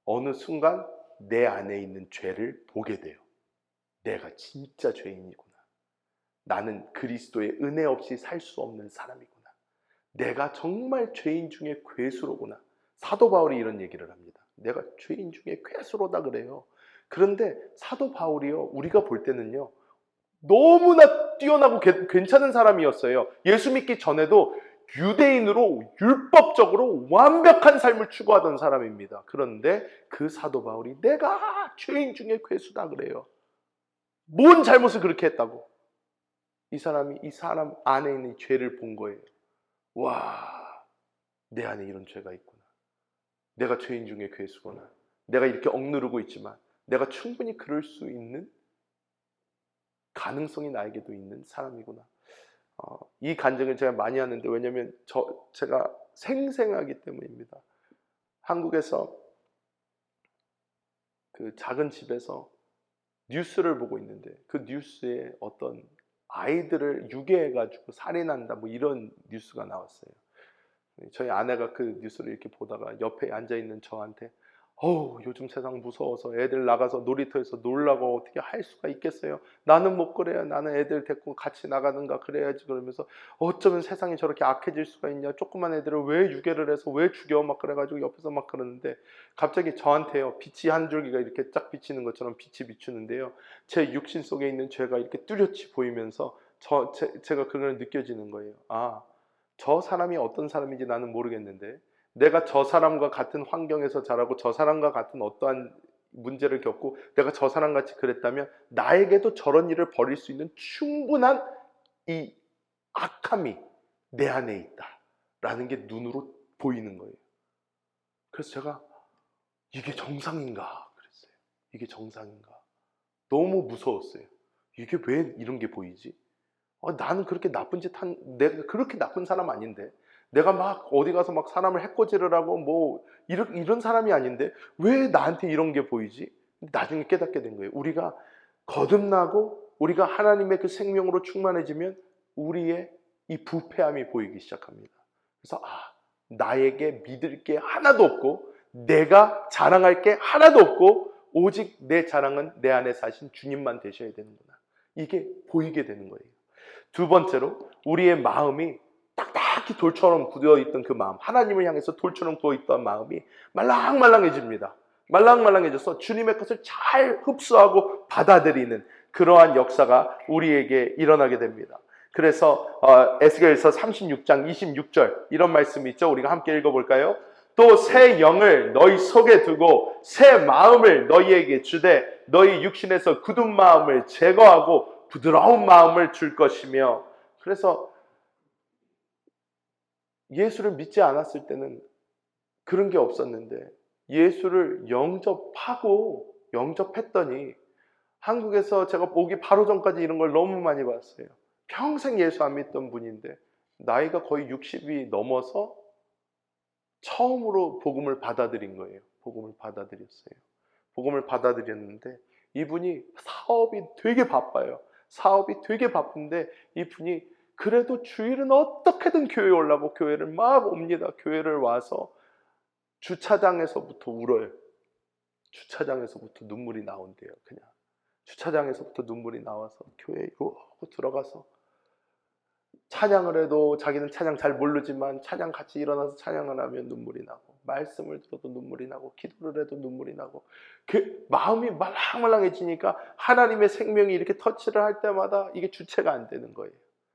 어느 순간 내 안에 있는 죄를 보게 돼요. 내가 진짜 죄인이구나. 나는 그리스도의 은혜 없이 살 수 없는 사람이구나. 내가 정말 죄인 중에 괴수로구나. 사도 바울이 이런 얘기를 합니다. 내가 죄인 중에 괴수로다 그래요. 그런데 사도 바울이요, 우리가 볼 때는요, 너무나 뛰어나고 괜찮은 사람이었어요. 예수 믿기 전에도 유대인으로 율법적으로 완벽한 삶을 추구하던 사람입니다. 그런데 그 사도 바울이 내가 죄인 중에 괴수다 그래요. 뭔 잘못을 그렇게 했다고? 이 사람 안에 있는 죄를 본 거예요. 와, 내 안에 이런 죄가 있구나. 내가 죄인 중에 괴수구나. 내가 이렇게 억누르고 있지만 내가 충분히 그럴 수 있는 가능성이 나에게도 있는 사람이구나. 이 간증을 제가 많이 하는데 왜냐하면 제가 생생하기 때문입니다. 한국에서 그 작은 집에서 뉴스를 보고 있는데 그 뉴스에 어떤 아이들을 유괴해가지고 살인한다 뭐 이런 뉴스가 나왔어요. 저희 아내가 그 뉴스를 이렇게 보다가 옆에 앉아있는 저한테 요즘 세상 무서워서 애들 나가서 놀이터에서 놀라고 어떻게 할 수가 있겠어요? 나는 못 그래요. 나는 애들 데리고 같이 나가든가 그래야지. 그러면서 어쩌면 세상이 저렇게 악해질 수가 있냐. 조그만 애들을 왜 유괴를 해서 왜 죽여 막 그래가지고 옆에서 막 그러는데 갑자기 저한테요, 빛이 한 줄기가 이렇게 쫙 비치는 것처럼 빛이 비추는데요, 제 육신 속에 있는 죄가 이렇게 뚜렷이 보이면서 제가 그걸 느껴지는 거예요. 저 사람이 어떤 사람인지 나는 모르겠는데 내가 저 사람과 같은 환경에서 자라고 저 사람과 같은 어떠한 문제를 겪고 내가 저 사람같이 그랬다면 나에게도 저런 일을 벌일 수 있는 충분한 이 악함이 내 안에 있다라는 게 눈으로 보이는 거예요. 그래서 제가 이게 정상인가 그랬어요. 이게 정상인가. 너무 무서웠어요. 이게 왜 이런 게 보이지? 나는 그렇게 나쁜 짓 한, 내가 그렇게 나쁜 사람 아닌데, 내가 막 어디 가서 막 사람을 해코지를 하고 뭐 이런 사람이 아닌데 왜 나한테 이런 게 보이지? 나중에 깨닫게 된 거예요. 우리가 거듭나고 우리가 하나님의 그 생명으로 충만해지면 우리의 이 부패함이 보이기 시작합니다. 그래서 나에게 믿을 게 하나도 없고 내가 자랑할 게 하나도 없고 오직 내 자랑은 내 안에 사신 주님만 되셔야 되는구나. 이게 보이게 되는 거예요. 두 번째로 우리의 마음이 딱딱히 돌처럼 굳어있던 그 마음, 하나님을 향해서 돌처럼 굳어있던 마음이 말랑말랑해집니다. 말랑말랑해져서 주님의 것을 잘 흡수하고 받아들이는 그러한 역사가 우리에게 일어나게 됩니다. 그래서 에스겔서 36장 26절 이런 말씀이 있죠. 우리가 함께 읽어볼까요? 또 새 영을 너희 속에 두고 새 마음을 너희에게 주되 너희 육신에서 굳은 마음을 제거하고 부드러운 마음을 줄 것이며. 그래서 예수를 믿지 않았을 때는 그런 게 없었는데 예수를 영접했더니 한국에서 제가 오기 바로 전까지 이런 걸 너무 많이 봤어요. 평생 예수 안 믿던 분인데 나이가 거의 60이 넘어서 처음으로 복음을 받아들인 거예요. 복음을 받아들였어요. 복음을 받아들였는데 이분이 사업이 되게 바빠요. 사업이 되게 바쁜데 이분이 그래도 주일은 어떻게든 교회에 오려고 교회를 막 옵니다. 교회를 와서 주차장에서부터 울어요. 주차장에서부터 눈물이 나온대요. 그냥 주차장에서부터 눈물이 나와서 교회에 이러고 들어가서 찬양을 해도 자기는 찬양 잘 모르지만 찬양 같이 일어나서 찬양을 하면 눈물이 나고 말씀을 들어도 눈물이 나고 기도를 해도 눈물이 나고 그 마음이 말랑말랑해지니까 하나님의 생명이 이렇게 터치를 할 때마다 이게 주체가 안 되는 거예요.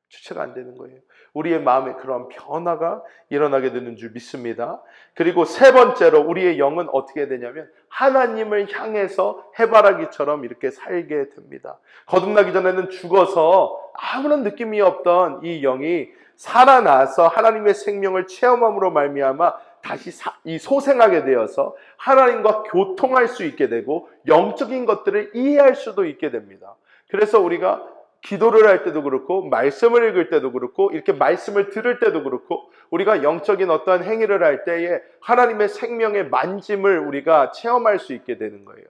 주체가 안 되는 거예요. 우리의 마음에 그런 변화가 일어나게 되는 줄 믿습니다. 그리고 세 번째로 우리의 영은 어떻게 되냐면 하나님을 향해서 해바라기처럼 이렇게 살게 됩니다. 거듭나기 전에는 죽어서 아무런 느낌이 없던 이 영이 살아나서 하나님의 생명을 체험함으로 말미암아 다시 소생하게 되어서 하나님과 교통할 수 있게 되고 영적인 것들을 이해할 수도 있게 됩니다. 그래서 우리가 기도를 할 때도 그렇고 말씀을 읽을 때도 그렇고 이렇게 말씀을 들을 때도 그렇고 우리가 영적인 어떠한 행위를 할 때에 하나님의 생명의 만짐을 우리가 체험할 수 있게 되는 거예요.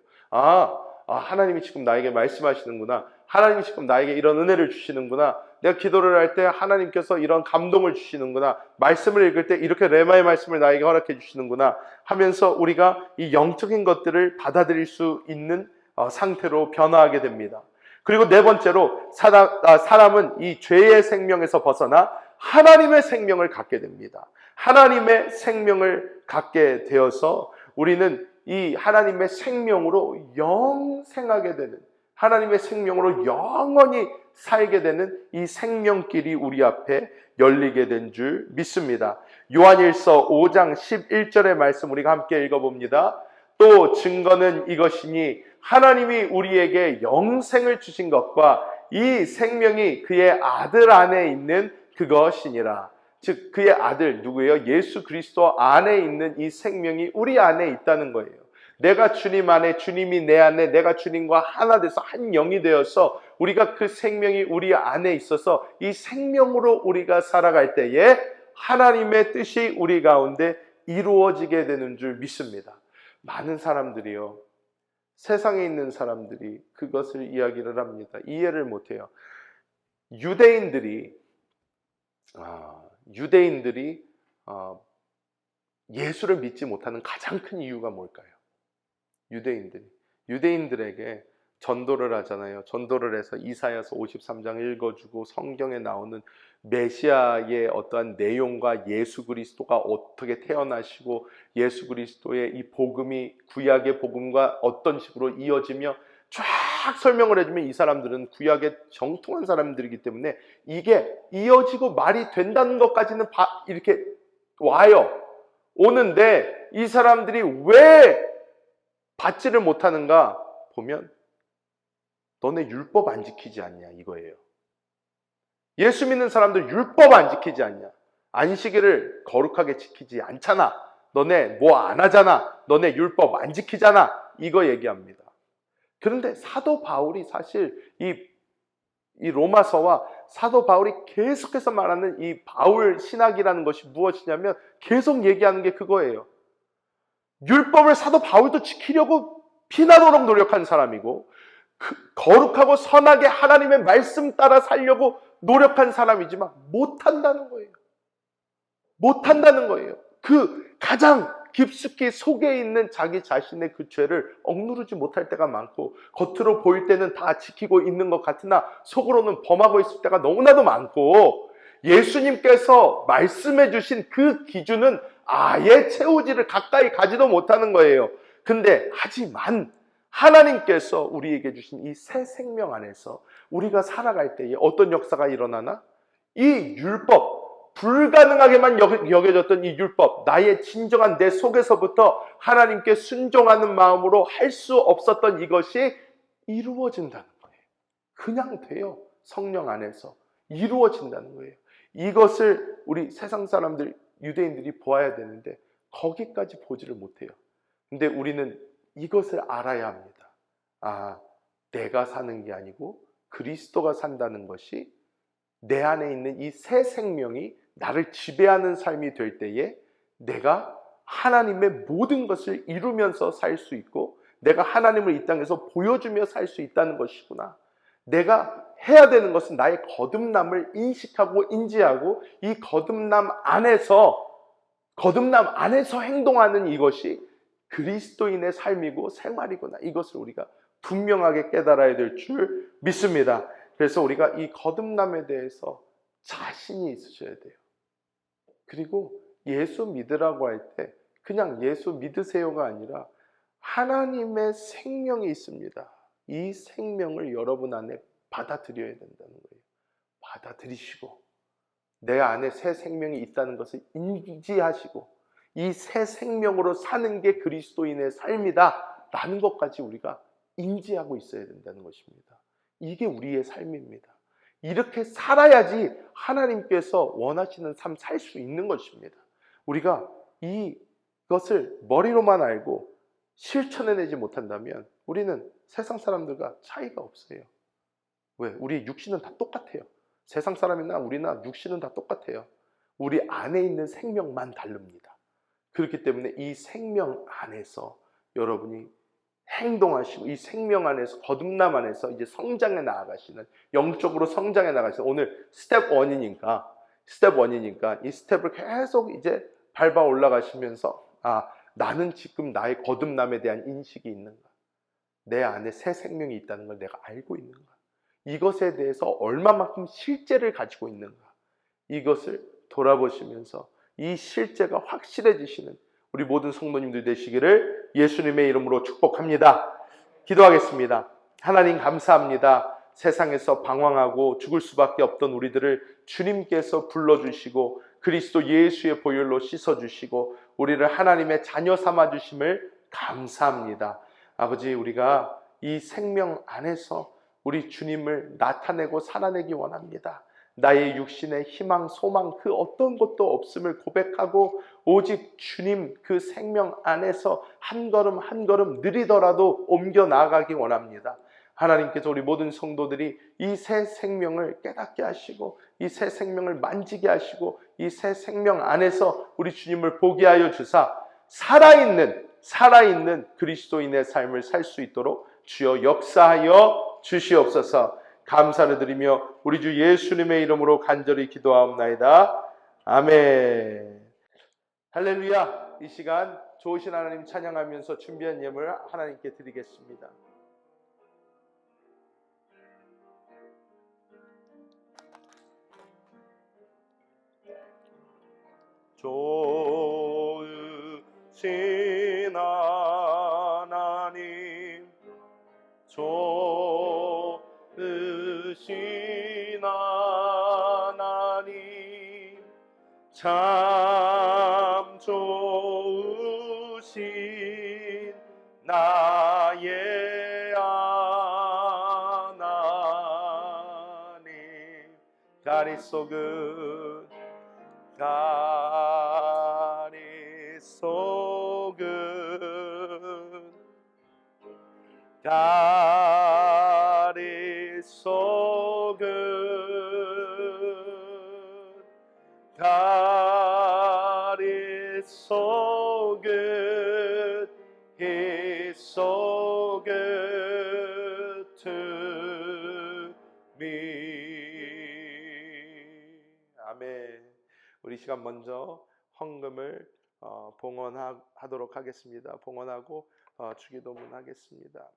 하나님이 지금 나에게 말씀하시는구나. 하나님이 지금 나에게 이런 은혜를 주시는구나. 내가 기도를 할 때 하나님께서 이런 감동을 주시는구나. 말씀을 읽을 때 이렇게 레마의 말씀을 나에게 허락해 주시는구나 하면서 우리가 이 영적인 것들을 받아들일 수 있는 상태로 변화하게 됩니다. 그리고 네 번째로 사람은 이 죄의 생명에서 벗어나 하나님의 생명을 갖게 됩니다. 하나님의 생명을 갖게 되어서 우리는 이 하나님의 생명으로 영생하게 되는, 하나님의 생명으로 영원히 살게 되는 이 생명길이 우리 앞에 열리게 된 줄 믿습니다. 요한일서 5장 11절의 말씀 우리가 함께 읽어봅니다. 또 증거는 이것이니 하나님이 우리에게 영생을 주신 것과 이 생명이 그의 아들 안에 있는 그것이니라. 즉 그의 아들 누구예요? 예수 그리스도 안에 있는 이 생명이 우리 안에 있다는 거예요. 내가 주님 안에, 주님이 내 안에, 내가 주님과 하나 돼서 한 영이 되어서 우리가 그 생명이 우리 안에 있어서 이 생명으로 우리가 살아갈 때에 하나님의 뜻이 우리 가운데 이루어지게 되는 줄 믿습니다. 많은 사람들이요, 세상에 있는 사람들이 그것을 이야기를 합니다. 이해를 못해요. 유대인들이 예수를 믿지 못하는 가장 큰 이유가 뭘까요? 유대인들에게 전도를 하잖아요. 전도를 해서 이사야서 53장 읽어주고 성경에 나오는 메시아의 어떠한 내용과 예수 그리스도가 어떻게 태어나시고 예수 그리스도의 이 복음이 구약의 복음과 어떤 식으로 이어지며 쫙 설명을 해주면 이 사람들은 구약에 정통한 사람들이기 때문에 이게 이어지고 말이 된다는 것까지는 이렇게 와요. 오는데 이 사람들이 왜 받지를 못하는가 보면 너네 율법 안 지키지 않냐 이거예요. 예수 믿는 사람들 율법 안 지키지 않냐? 안식일을 거룩하게 지키지 않잖아. 너네 뭐 안 하잖아. 너네 율법 안 지키잖아. 이거 얘기합니다. 그런데 사도 바울이 사실 이 로마서와 사도 바울이 계속해서 말하는 이 바울 신학이라는 것이 무엇이냐면 계속 얘기하는 게 그거예요. 율법을 사도 바울도 지키려고 피나도록 노력한 사람이고 거룩하고 선하게 하나님의 말씀 따라 살려고 노력한 사람이지만 못한다는 거예요. 못한다는 거예요. 그 가장 깊숙이 속에 있는 자기 자신의 그 죄를 억누르지 못할 때가 많고 겉으로 보일 때는 다 지키고 있는 것 같으나 속으로는 범하고 있을 때가 너무나도 많고 예수님께서 말씀해 주신 그 기준은 아예 채우지를 가까이 가지도 못하는 거예요. 근데 하지만 하나님께서 우리에게 주신 이 새 생명 안에서 우리가 살아갈 때에 어떤 역사가 일어나나? 이 율법, 불가능하게만 여겨졌던 이 율법, 나의 진정한 내 속에서부터 하나님께 순종하는 마음으로 할 수 없었던 이것이 이루어진다는 거예요. 그냥 돼요. 성령 안에서 이루어진다는 거예요. 이것을 우리 세상 사람들, 유대인들이 보아야 되는데 거기까지 보지를 못해요. 근데 우리는 이것을 알아야 합니다. 아, 내가 사는 게 아니고 그리스도가 산다는 것이 내 안에 있는 이 새 생명이 나를 지배하는 삶이 될 때에 내가 하나님의 모든 것을 이루면서 살 수 있고 내가 하나님을 이 땅에서 보여주며 살 수 있다는 것이구나. 내가 해야 되는 것은 나의 거듭남을 인식하고 인지하고 이 거듭남 안에서 행동하는 이것이 그리스도인의 삶이고 생활이구나. 이것을 우리가 분명하게 깨달아야 될 줄 믿습니다. 그래서 우리가 이 거듭남에 대해서 자신이 있으셔야 돼요. 그리고 예수 믿으라고 할 때 그냥 예수 믿으세요가 아니라 하나님의 생명이 있습니다. 이 생명을 여러분 안에 받아들여야 된다는 거예요. 받아들이시고 내 안에 새 생명이 있다는 것을 인지하시고 이 새 생명으로 사는 게 그리스도인의 삶이다 라는 것까지 우리가 인지하고 있어야 된다는 것입니다. 이게 우리의 삶입니다. 이렇게 살아야지 하나님께서 원하시는 삶 살 수 있는 것입니다. 우리가 이것을 머리로만 알고 실천해내지 못한다면 우리는 세상 사람들과 차이가 없어요. 왜? 우리 육신은 다 똑같아요. 세상 사람이나 우리나 육신은 다 똑같아요. 우리 안에 있는 생명만 다릅니다. 그렇기 때문에 이 생명 안에서 여러분이 행동하시고 이 생명 안에서 거듭남 안에서 이제 성장해 나아가시는 영적으로 성장해 나가시는 오늘 스텝 1이니까 이 스텝을 계속 이제 밟아 올라가시면서 나는 지금 나의 거듭남에 대한 인식이 있는가? 내 안에 새 생명이 있다는 걸 내가 알고 있는가? 이것에 대해서 얼마만큼 실제를 가지고 있는가? 이것을 돌아보시면서 이 실제가 확실해지시는 우리 모든 성도님들 되시기를 예수님의 이름으로 축복합니다. 기도하겠습니다. 하나님 감사합니다. 세상에서 방황하고 죽을 수밖에 없던 우리들을 주님께서 불러주시고 그리스도 예수의 보혈로 씻어주시고 우리를 하나님의 자녀 삼아주심을 감사합니다. 아버지, 우리가 이 생명 안에서 우리 주님을 나타내고 살아내기 원합니다. 나의 육신의 희망, 소망 그 어떤 것도 없음을 고백하고 오직 주님 그 생명 안에서 한 걸음 한 걸음 느리더라도 옮겨 나아가기 원합니다. 하나님께서 우리 모든 성도들이 이 새 생명을 깨닫게 하시고 이 새 생명을 만지게 하시고 이 새 생명 안에서 우리 주님을 보게 하여 주사 살아있는 그리스도인의 삶을 살 수 있도록 주여 역사하여 주시옵소서. 감사를 드리며 우리 주 예수님의 이름으로 간절히 기도하옵나이다. 아멘. 할렐루야. 이 시간 좋으신 하나님 찬양하면서 준비한 예물 하나님께 드리겠습니다. 좋으신 하나님 좋으신 하나님 참 좋으신 도우신 나의 하나님. God is so good. God is so good. God is so good. God is so good. He's so good to me. 아멘. 우리 시간 먼저 헌금을 봉헌하도록 하겠습니다. 봉헌하고 주기도문하겠습니다.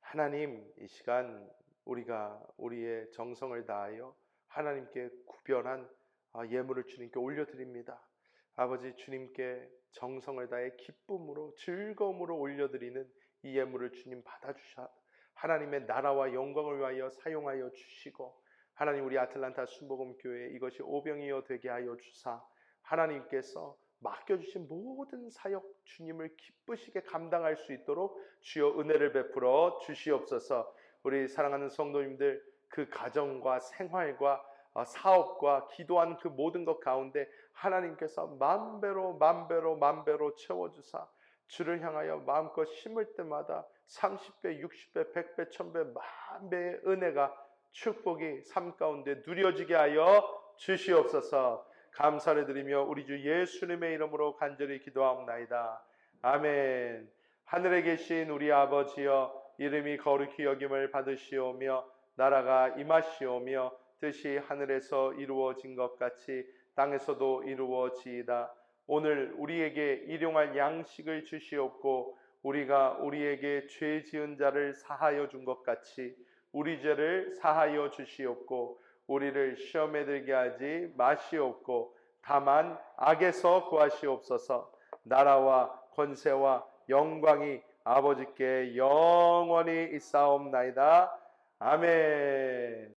하나님, 이 시간 우리가 우리의 정성을 다하여 하나님께 구별한 예물을 주님께 올려드립니다. 아버지, 주님께 정성을 다해 기쁨으로 즐거움으로 올려드리는 이 예물을 주님 받아주셔 하나님의 나라와 영광을 위하여 사용하여 주시고, 하나님, 우리 아틀란타 순복음교회 이것이 오병이어 되게 하여 주사 하나님께서 맡겨주신 모든 사역 주님을 기쁘시게 감당할 수 있도록 주여 은혜를 베풀어 주시옵소서. 우리 사랑하는 성도님들, 그 가정과 생활과 사업과 기도한 그 모든 것 가운데 하나님께서 만배로 채워주사 주를 향하여 마음껏 심을 때마다 30배, 60배, 100배, 1000배, 만배의 은혜가 축복이 삶 가운데 누려지게 하여 주시옵소서. 감사를 드리며 우리 주 예수님의 이름으로 간절히 기도하옵나이다. 아멘. 하늘에 계신 우리 아버지여, 이름이 거룩히 여김을 받으시오며 나라가 임하시오며 뜻이 하늘에서 이루어진 것 같이 땅에서도 이루어지이다. 오늘 우리에게 일용할 양식을 주시옵고 우리가 우리에게 죄 지은 자를 사하여 준 것 같이 우리 죄를 사하여 주시옵고 우리를 시험에 들게 하지 마시옵고 다만 악에서 구하시옵소서. 나라와 권세와 영광이 아버지께 영원히 있사옵나이다. 아멘.